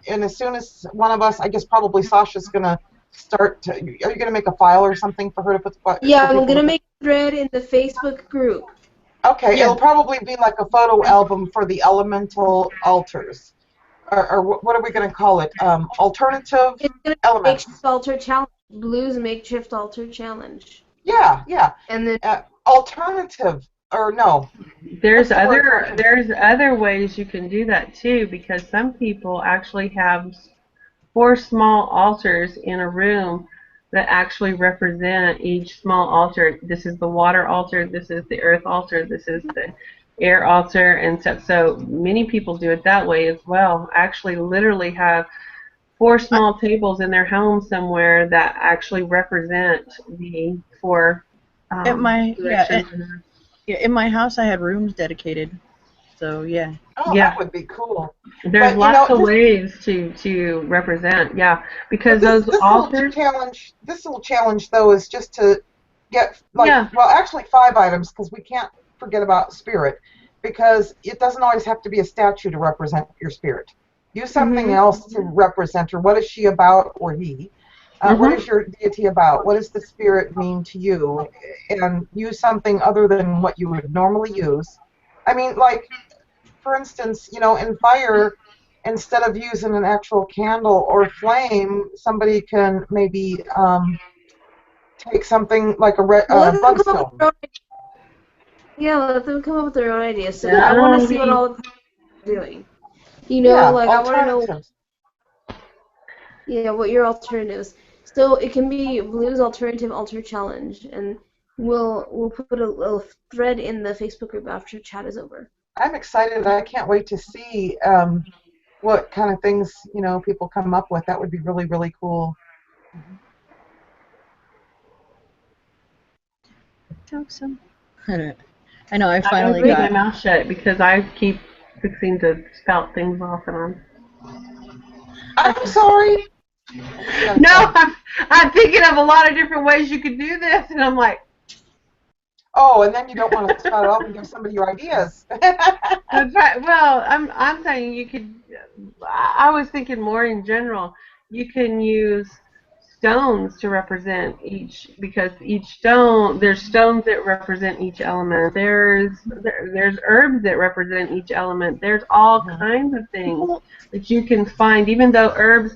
as soon as one of us, I guess probably Sasha's going to start. Are you going to make a file or something for her to put? Yeah, I'm going to make a thread in the Facebook group. Okay, it'll probably be like a photo album for the elemental altars. Or what are we going to call it? Alternative It's going to be elements. makeshift altar challenge. Blues makeshift altar challenge. Yeah, yeah. And then Alternative, or no. There's other ways you can do that too, because some people actually have 4 small altars in a room that actually represent each small altar. This is the water altar, this is the earth altar, this is the air altar, and stuff. So many people do it that way as well. Actually literally have 4 small tables in their home somewhere that actually represent the 4 in my house, I had rooms dedicated So yeah. Oh, Yeah. that would be cool. There's But, lots of ways to represent, yeah, because this those altars. this little challenge though is just to get Yeah. well, actually 5 items because we can't forget about spirit, because it doesn't always have to be a statue to represent your spirit. Use something else to represent her. What is she about, or he? What is your deity about? What does the spirit mean to you? And use something other than what you would normally use. I mean, like, for instance, in fire, instead of using an actual candle or flame, somebody can maybe take something like a Let them come up with bloodstone. their own, yeah, let them come up with their own ideas. So Yeah, I want to see what mean, all the are doing. Yeah, Like I want to know, alternatives. yeah, what your alternatives. So it can be Blue's alternative alter challenge, and we'll put a little thread in the Facebook group after chat is over. I'm excited. I can't wait to see what kind of things people come up with. That would be really, really cool. Awesome. I know. I I'm finally gonna keep my got. mouth shut because I keep fixing to spout things off and on. I'm sorry. No, I'm thinking of a lot of different ways you could do this, and I'm like, Oh, and then you don't want to spout it off and give somebody your ideas. that's right. Well, I'm saying you could. I was thinking more in general. You can use stones to represent each, because each stone, there's stones that represent each element. There's herbs that represent each element. There's all kinds of things that you can find. Even though herbs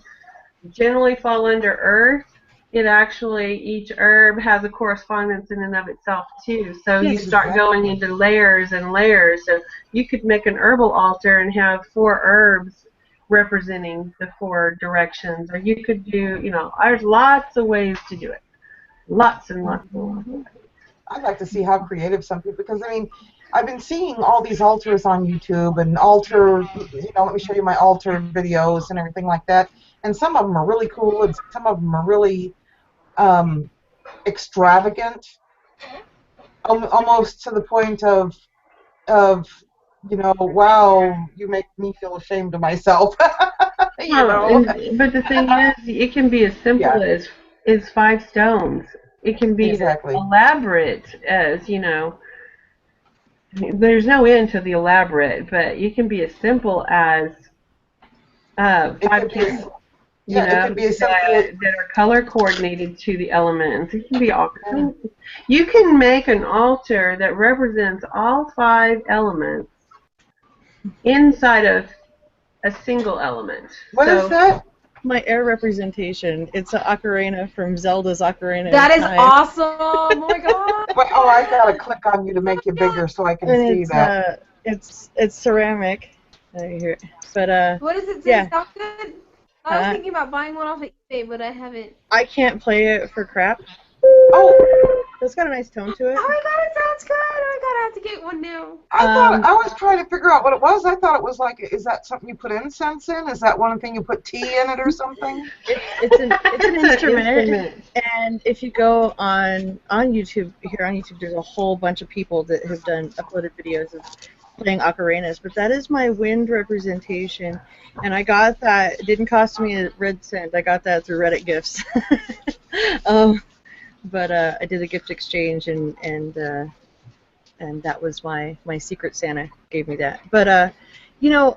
generally fall under earth, it actually, each herb has a correspondence in and of itself too. So you start going into layers and layers. So you could make an herbal altar and have 4 herbs representing the 4 directions. Or you could do, there's lots of ways to do it. Lots and lots and lots of ways. I'd like to see how creative some people, because I mean, I've been seeing all these altars on YouTube and let me show you my altar videos and everything like that. And some of them are really cool, and some of them are really extravagant, almost to the point of wow, you make me feel ashamed of myself. But the thing is, it can be as simple as 5 stones. It can be as elaborate as, there's no end to the elaborate, but it can be as simple as 5 candles. It could be as simple that are color coordinated to the elements. It can be all kinds. You can make an altar that represents all 5 elements inside of a single element. What is that? My air representation. It's an ocarina from Zelda's Ocarina. That is awesome! Oh my god! Wait, I gotta click on you to make you bigger so I can see that. It's ceramic. Here, but what does it say? Yeah. Sound good? I was thinking about buying one off of eBay, but I haven't. I can't play it for crap. Oh, it's got a nice tone to it. Oh my god, it sounds good! Oh my god, I have to get one now. I was trying to figure out what it was. I thought it was like, is that something you put incense in? Is that one thing you put tea in it or something? It's an instrument. And if you go on YouTube, there's a whole bunch of people that have uploaded videos of playing ocarinas, but that is my wind representation, and I got that. It didn't cost me a red cent. I got that through Reddit gifts. But I did a gift exchange, and that was my Secret Santa gave me that. But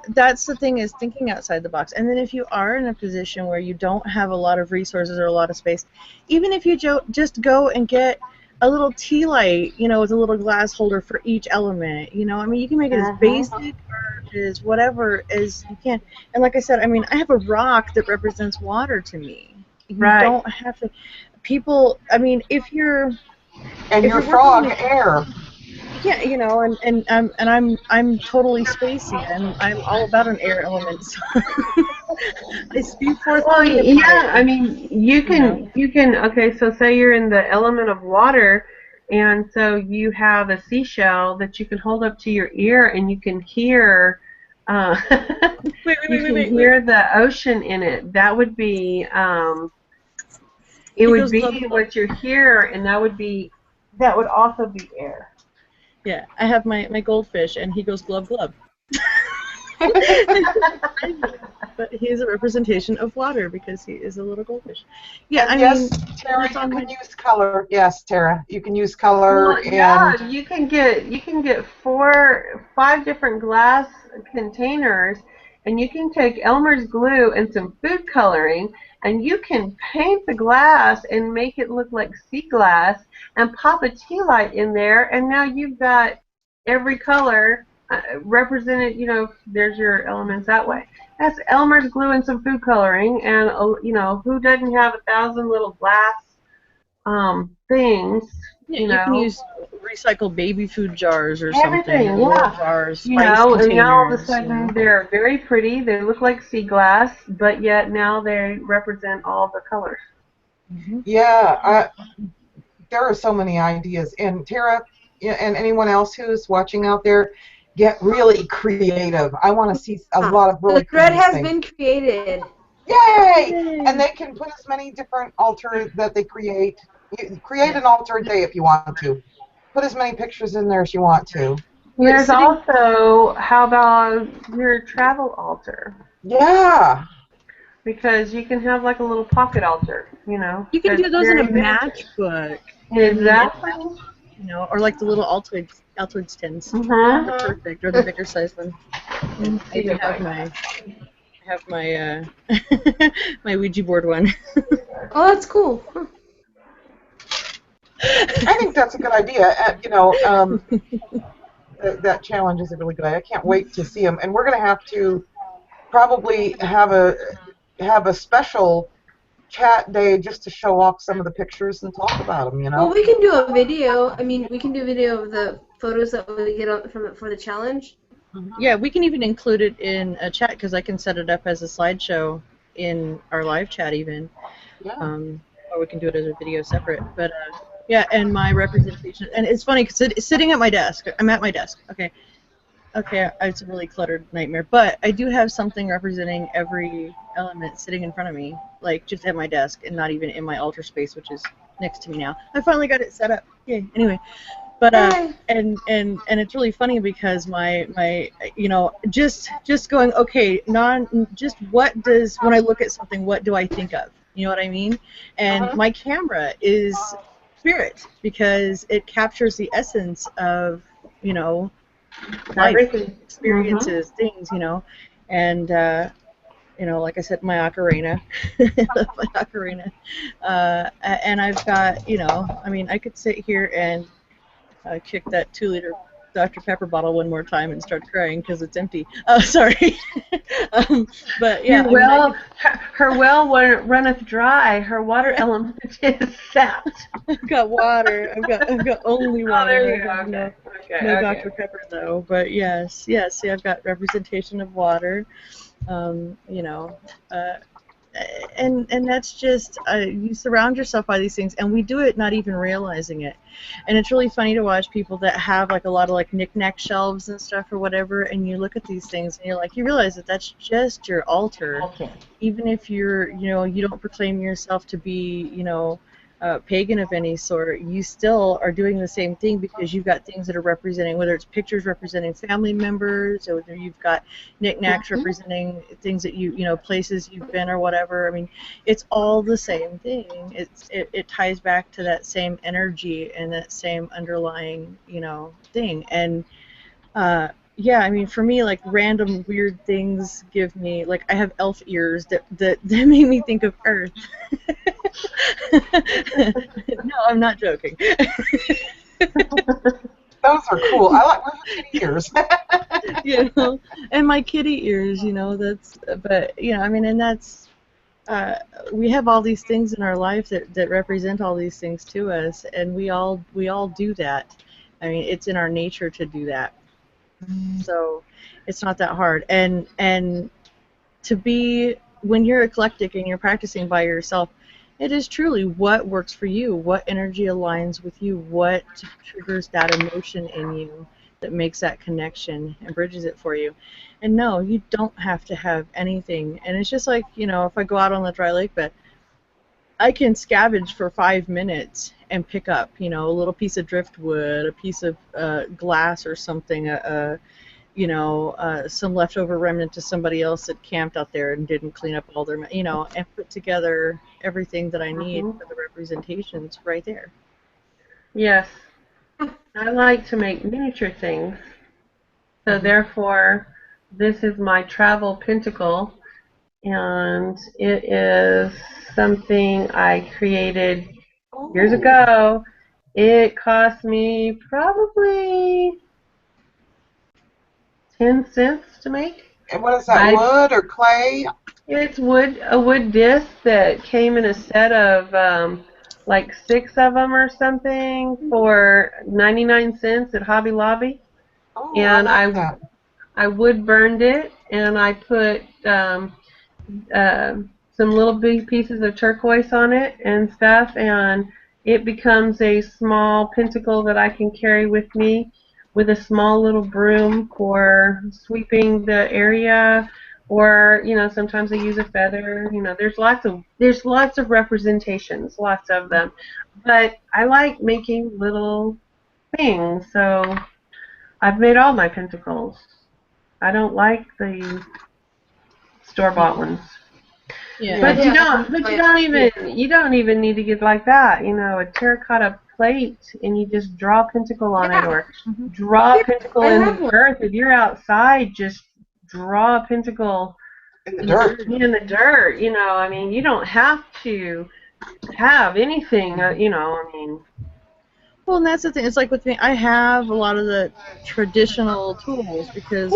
that's the thing, is thinking outside the box. And then if you are in a position where you don't have a lot of resources or a lot of space, even if you just go and get a little tea light, with a little glass holder for each element. I mean, you can make it as basic or as whatever as you can. And like I said, I mean, I have a rock that represents water to me. You don't have to. People, I mean, if you're. And your frog, air. Yeah, and I'm totally spacey. I'm all about an air element. So I spew forth. Well, yeah, I mean, you can. Okay, so say you're in the element of water, and so you have a seashell that you can hold up to your ear, and you can hear. Hear the ocean in it. That would be. It would be what you hear, and that would also be air. Yeah, I have my goldfish, and he goes glub glub. But he is a representation of water because he is a little goldfish. Yeah, And I yes, mean, Tara, that's you on can my. use color. Yes, Tara, you can use color Well, and yeah, you can get 5 different glass containers, and you can take Elmer's glue and some food coloring, and you can paint the glass and make it look like sea glass, and pop a tea light in there, and now you've got every color represented. There's your elements that way. That's Elmer's glue and some food coloring, and who doesn't have 1,000 little glass things, Yeah, you you can know, use recycled baby food jars or something, everything, or little yeah. jars, spice And now all of a containers. sudden they're very pretty. They look like sea glass, but yet now they represent all the colors. yeah, there are so many ideas. And Tara, yeah, and anyone else who's watching out there, get really creative. I want to see a lot of really The thread creative has things. been created. Yay! Yay. And they can put as many different altars that they create. You create an altar a day if you want to. Put as many pictures in there as you want to. There's Sitting- also, how about your travel altar? Yeah. Because you can have like a little pocket altar, You can that's do those in a very vintage. matchbook. Exactly. Or like the little Altoids tins. Mhm. They're perfect, or the bigger size one. And I even have my my Ouija board one. Oh, that's cool. Huh. I think that's a good idea. That challenge is a really good idea. I can't wait to see them. And we're going to have to probably have a special chat day just to show off some of the pictures and talk about them. Well, we can do a video. I mean, we can do a video of the photos that we get for the challenge. Yeah, we can even include it in a chat because I can set it up as a slideshow in our live chat even. Yeah. Or we can do it as a video separate. But yeah, and my representation, and it's funny because sitting at my desk, I'm at my desk. Okay, it's a really cluttered nightmare, but I do have something representing every element sitting in front of me, like just at my desk and not even in my altar space, which is next to me now. I finally got it set up. Yay. Anyway. But and it's really funny because my just going, okay, just what does, when I look at something, what do I think of? You know what I mean? And my camera is spirit because it captures the essence of life, experiences, things, and like I said, my ocarina, my ocarina, and I've got, I mean, I could sit here and kick that 2-liter Dr. Pepper bottle one more time and start crying because it's empty. Oh, sorry. But yeah, her well runneth dry. Her water element is sapped. I've got water. I've got only water. There you I have go. no Dr. Pepper though. But yes. See, I've got representation of water. And that's just you surround yourself by these things, and we do it not even realizing it. And it's really funny to watch people that have like a lot of like knick-knack shelves and stuff or whatever, and you look at these things and you're like, you realize that that's just your altar. Even if you're, you don't proclaim yourself to be, pagan of any sort, you still are doing the same thing because you've got things that are representing, whether it's pictures representing family members, or whether you've got knickknacks representing things that places you've been or whatever. I mean, it's all the same thing. It ties back to that same energy and that same underlying, thing. And yeah, I mean, for me, like, random weird things give me, like, I have elf ears that make me think of Earth. No, I'm not joking. Those are cool. I like my kitty ears. And my kitty ears, but, I mean, and that's, we have all these things in our life that represent all these things to us, and we all do that. I mean, it's in our nature to do that. So it's not that hard. And to be, when you're eclectic and you're practicing by yourself, it is truly what works for you, what energy aligns with you, what triggers that emotion in you that makes that connection and bridges it for you. And no, you don't have to have anything. And it's just like, if I go out on the dry lake bed, I can scavenge for 5 minutes and pick up, a little piece of driftwood, a piece of glass or something, some leftover remnant to somebody else that camped out there and didn't clean up all their, and put together everything that I need for the representations right there. Yes. I like to make miniature things. So therefore, this is my travel pentacle, and it is something I created years ago. It cost me probably 10 cents to make. And what is that, wood or clay? It's a wood disc that came in a set of like 6 of them or something for 99 cents at Hobby Lobby. Oh, And I like that. I wood burned it, and I put some little big pieces of turquoise on it and stuff, and it becomes a small pentacle that I can carry with me, with a small little broom for sweeping the area, or sometimes I use a feather. There's lots of representations, lots of them, but I like making little things, so I've made all my pentacles. I don't like the store-bought ones. Yeah. But you don't even need to get like that. A terracotta plate, and you just draw a pentacle on it, or draw a pentacle in the earth. If you're outside, just draw a pentacle in the dirt. You don't have to have anything. Well, and that's the thing. It's like with me, I have a lot of the traditional tools because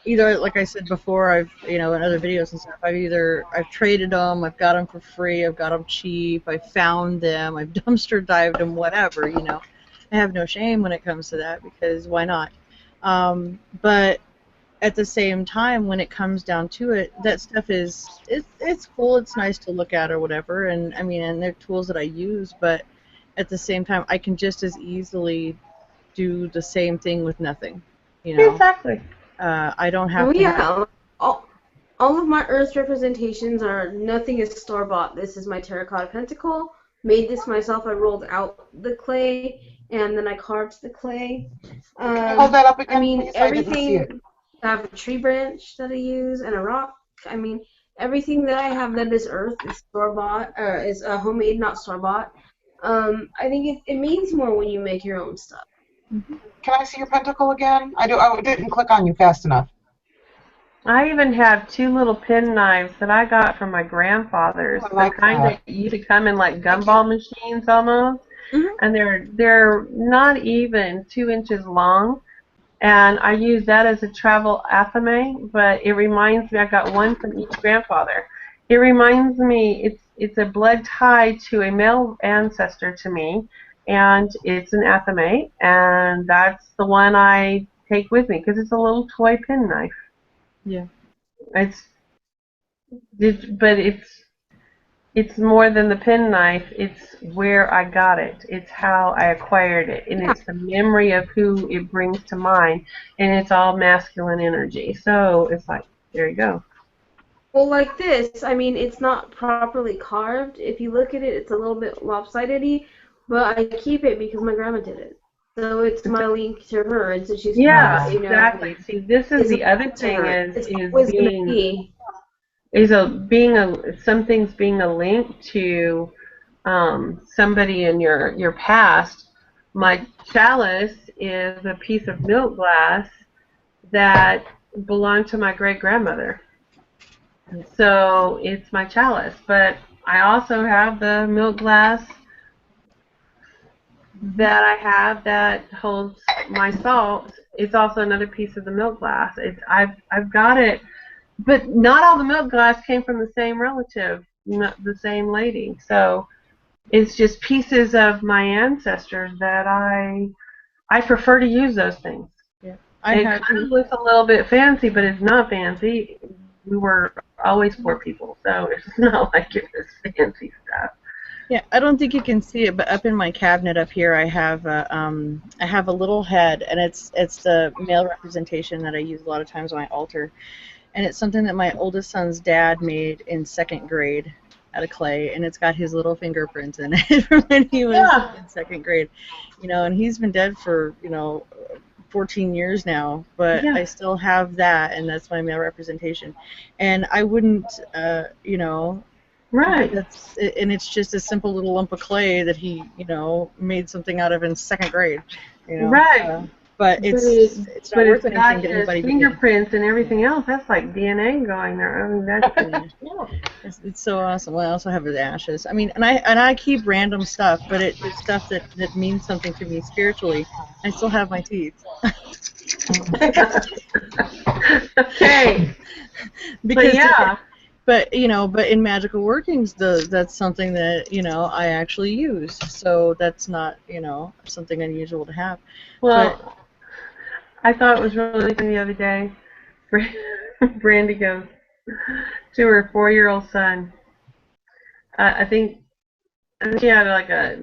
either, like I said before, I've in other videos and stuff, I've traded them, I've got them for free, I've got them cheap, I found them, I've dumpster dived them, whatever. I have no shame when it comes to that, because why not? But at the same time, when it comes down to it, that stuff it's cool, it's nice to look at or whatever, and and they're tools that I use, but at the same time, I can just as easily do the same thing with nothing. Exactly. I don't have to. All of my earth representations are, nothing is store-bought. This is my terracotta pentacle. Made this myself. I rolled out the clay, and then I carved the clay. Hold that up again, everything. I have a tree branch that I use, and a rock. Everything that I have that is earth is store-bought, or is homemade, not store-bought. I think it means more when you make your own stuff. Can I see your pentacle again? I didn't click on you fast enough. I even have 2 little pen knives that I got from my grandfather's. I like the kind that used to come in like gumball machines almost, and they're not even 2 inches long. And I use that as a travel athame, but it reminds me, I got one from each grandfather. It reminds me, it's a blood tie to a male ancestor to me, and it's an athame, and that's the one I take with me, because it's a little toy penknife. Yeah. It's more than the penknife. It's where I got it. It's how I acquired it, and it's the memory of who it brings to mind, and it's all masculine energy. So it's like, there you go. Well, like this, it's not properly carved. If you look at it, it's a little bit lopsided-y, but I keep it because my grandma did it. So it's my link to her, and so she's exactly. See, this is the other thing something's being a link to somebody in your past. My chalice is a piece of milk glass that belonged to my great grandmother. So it's my chalice, but I also have the milk glass that I have that holds my salt. It's also another piece of the milk glass. I've got it, but not all the milk glass came from the same relative, not the same lady. So it's just pieces of my ancestors that I prefer to use those things. Yeah, it kind of looks a little bit fancy, but it's not fancy. We were always poor people, so it's not like it was fancy stuff. Yeah, I don't think you can see it, but up in my cabinet up here, I have a little head, and it's the male representation that I use a lot of times on my altar, and it's something that my oldest son's dad made in 2nd grade out of clay, and it's got his little fingerprints in it from when he was in 2nd grade, and he's been dead for 14 years now, but Yeah. I still have that, and that's my male representation. And I wouldn't, you know, Right. and it's just a simple little lump of clay that he, you know, made something out of in second grade, you know. Right. But it's not But worth it's got anything to his anybody who fingerprints and everything else. That's like DNA going there. I mean, that's pretty. it's so awesome. Well, I also have his ashes. I mean, and I keep random stuff, but it's stuff that means something to me spiritually. I still have my teeth. Okay. Because But yeah. but you know, but in magical workings, that's something that, you know, I actually use. So that's not, you know, something unusual to have. Well, I thought it was really funny the other day. Brandy goes to her 4-year-old son. I think she had like a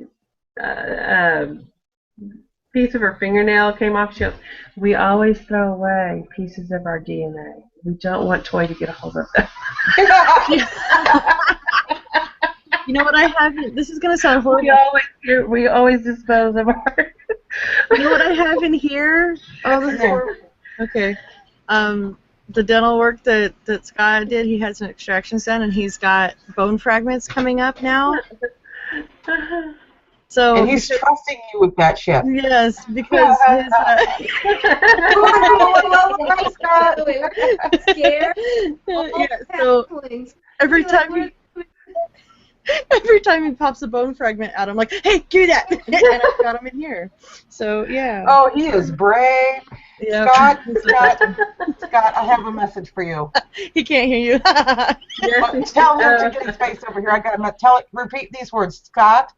piece of her fingernail came off. She goes, "We always throw away pieces of our DNA. We don't want Toy to get a hold of them." You know what I haven't? This is gonna sound horrible. We always dispose of our. You know what I have in here? Oh, this is horrible. Okay. The dental work that Scott did, he had some extractions done, and he's got bone fragments coming up now. So And he's trusting you with that shit. yes, because his Wait, we're scared. yeah. So every time he pops a bone fragment out, I'm like, hey, give me that, and I've got him in here. So yeah. Oh, he is brave. Yeah. Scott, I have a message for you. He can't hear you. Tell him to get his face over here. I got to repeat these words. Scott,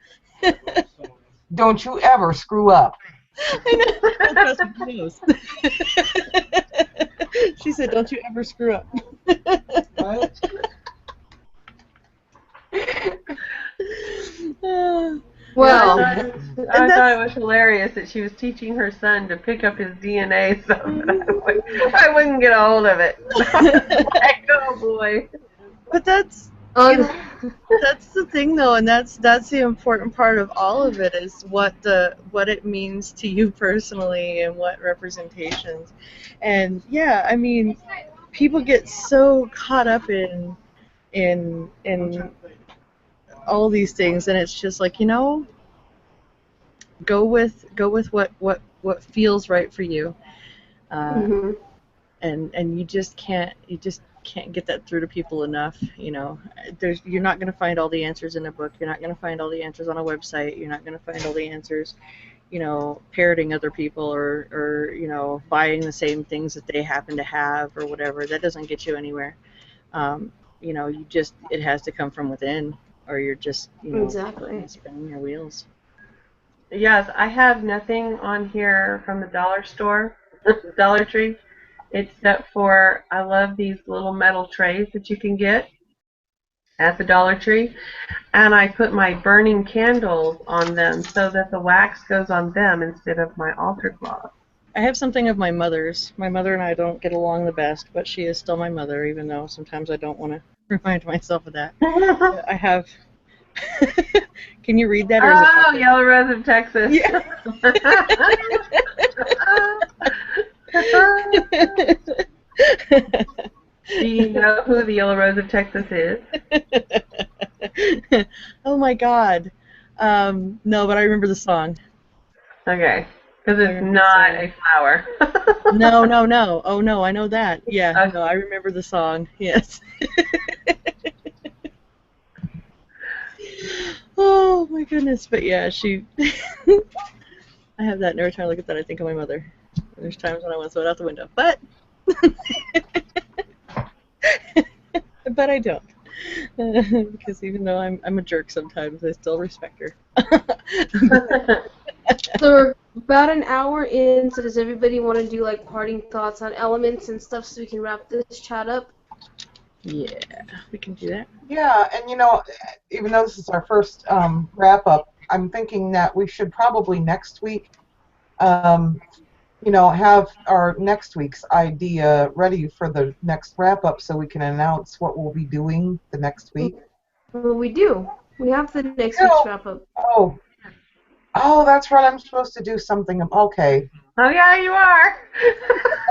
don't you ever screw up. I know. Trust me, he knows. She said, don't you ever screw up. Well, I thought it was hilarious that she was teaching her son to pick up his DNA so that I wouldn't get a hold of it. Like, oh boy. But that's the thing though, and that's the important part of all of it is what it means to you personally and what representations. And yeah, I mean, people get so caught up in all these things, and it's just like, you know, go with what feels right for you, and you just can't get that through to people enough. You know, you're not going to find all the answers in a book. You're not going to find all the answers on a website. You're not going to find all the answers, you know, parroting other people or you know, buying the same things that they happen to have or whatever. That doesn't get you anywhere. You know, it has to come from within, or you're just, you know, exactly spinning your wheels. Yes, I have nothing on here from the dollar store, Dollar Tree, except for I love these little metal trays that you can get at the Dollar Tree, and I put my burning candles on them so that the wax goes on them instead of my altar cloth. I have something of my mother's. My mother and I don't get along the best, but she is still my mother, even though sometimes I don't want to remind myself of that. I have. Can you read that? Or is Oh, Yellow Rose of Texas. Yeah. Do you know who the Yellow Rose of Texas is? Oh my God. No, but I remember the song. Okay, because it's not a flower. No. Oh no, I know that. Yeah, Okay. no, I remember the song. Yes. Oh my goodness, but yeah, she. I have that, and every time I look at that, I think of my mother. There's times when I want to throw it out the window, but. But I don't, because even though I'm a jerk sometimes, I still respect her. So we're about an hour in, so does everybody want to do like parting thoughts on elements and stuff so we can wrap this chat up? Yeah, we can do that. Yeah, and you know, even though this is our first wrap up, I'm thinking that we should probably next week, you know, have our next week's idea ready for the next wrap up so we can announce what we'll be doing the next week. Well, we do. We have the next week's wrap up. Oh, Oh, that's right. I'm supposed to do something. Okay. Oh yeah, you are.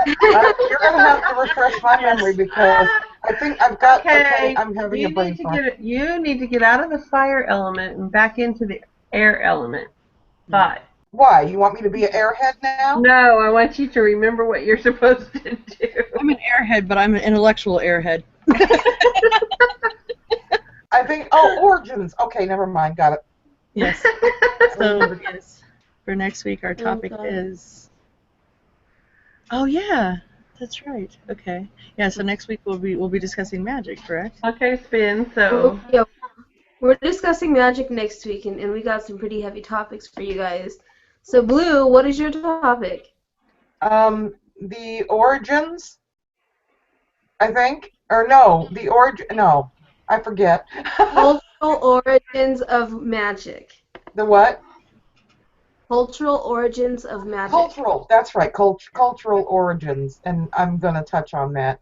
You're going to have to refresh my memory because I think I've got, okay, I'm having a brain fart. You need to get out of the fire element and back into the air element. But Why? You want me to be an airhead now? no, I want you to remember what you're supposed to do. I'm an airhead, but I'm an intellectual airhead. I think, oh, origins. Okay, never mind. Got it. Yes. So, yes, for next week, our topic Okay. is... Oh, yeah. That's right. Okay. Yeah, so next week we'll be discussing magic, correct? Okay, Spin. So Yeah, we're discussing magic next week, and we got some pretty heavy topics for you guys. So, Blue, what is your topic? The origins, I think. Or no, the origin, no, I forget. Cultural origins of magic. The what? Cultural origins of magic. Cultural, that's right, cultural origins, and I'm going to touch on that.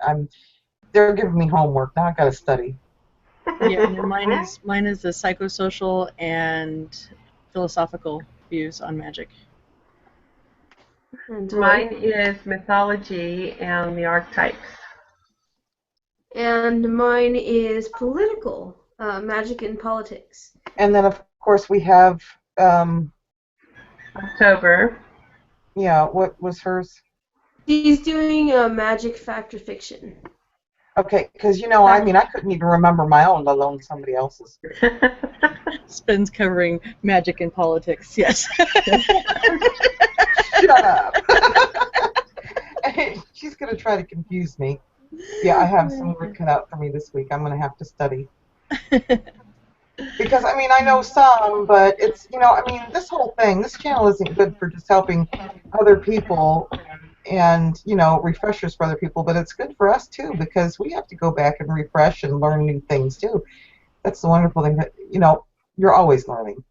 They're giving me homework, now I've got to study. Yeah, and then mine is the psychosocial and philosophical views on magic. And mine is mythology and the archetypes. And mine is political, magic and politics. And then, of course, we have, October. yeah, what was hers? She's doing magic, fact, or fiction. Okay, because, I mean, I couldn't even remember my own, let alone somebody else's. Spins covering magic and politics, yes. Shut up. She's going to try to confuse me. Yeah, I have some work cut out for me this week. I'm going to have to study. Because, I mean, I know some, but it's, I mean, this whole thing, this channel isn't good for just helping other people and, refreshers for other people, but it's good for us, too, because we have to go back and refresh and learn new things, too. That's the wonderful thing that, you're always learning.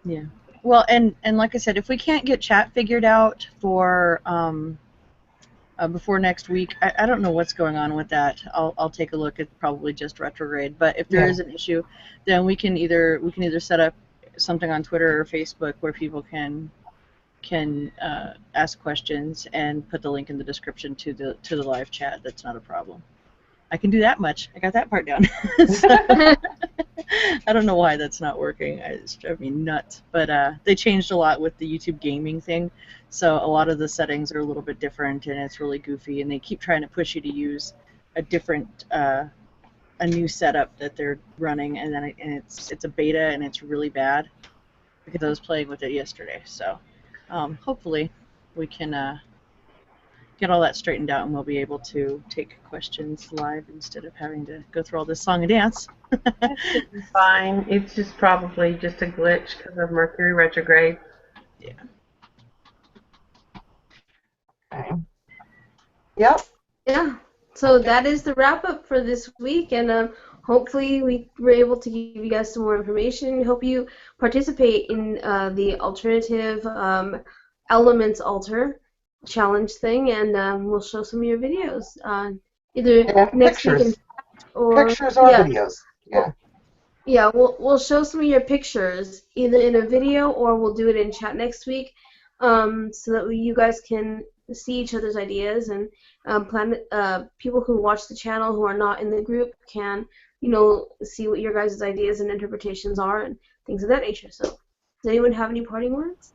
Yeah. Well, and like I said, if we can't get chat figured out for before next week, I don't know what's going on with that. I'll take a look. It's probably just retrograde. But if there is an issue, then we can either set up something on Twitter or Facebook where people can ask questions and put the link in the description to the live chat. That's not a problem. I can do that much. I got that part down. I don't know why that's not working. It's driving me nuts. But they changed a lot with the YouTube gaming thing, so a lot of the settings are a little bit different, and it's really goofy. And they keep trying to push you to use a different, a new setup that they're running, and then it's a beta, and it's really bad because I was playing with it yesterday. So hopefully we can get all that straightened out, and we'll be able to take questions live instead of having to go through all this song and dance. It's fine. It's just probably just a glitch because of Mercury retrograde. Yeah. Okay. Yep. Yeah. So that is the wrap up for this week, and hopefully we were able to give you guys some more information. Hope you participate in the alternative elements altar challenge thing, and we'll show some of your videos either next pictures. week or Pictures or videos. Yeah. Yeah, we'll show some of your pictures either in a video or we'll do it in chat next week, so that you guys can see each other's ideas and people who watch the channel who are not in the group can see what your guys' ideas and interpretations are and things of that nature. So, does anyone have any parting words?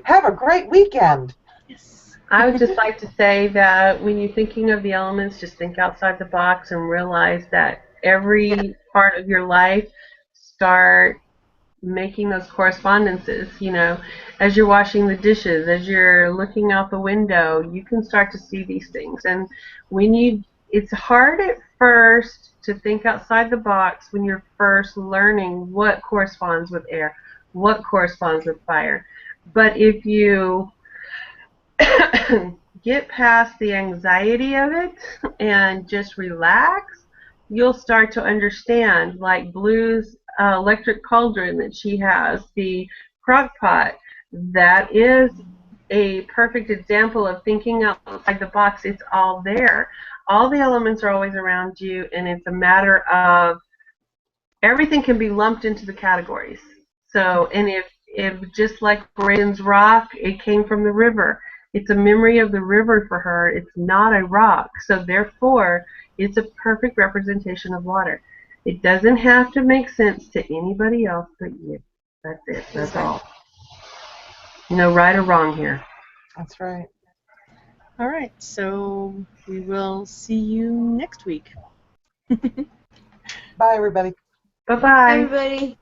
Have a great weekend. Yes. I would just like to say that when you're thinking of the elements, just think outside the box and realize that every part of your life, start making those correspondences. As you're washing the dishes, as you're looking out the window, you can start to see these things. And it's hard at first to think outside the box when you're first learning what corresponds with air, what corresponds with fire. But if you get past the anxiety of it and just relax, you'll start to understand, like Blue's electric cauldron that she has, the crock pot. That is a perfect example of thinking outside the box. It's all there. All the elements are always around you, and it's a matter of everything can be lumped into the categories. So, and if just like Braden's rock, it came from the river. It's a memory of the river for her. It's not a rock. So therefore, it's a perfect representation of water. It doesn't have to make sense to anybody else but you. That's it. That's all. No right or wrong here. That's right. All right, so we will see you next week. Bye, everybody. Bye-bye. Everybody.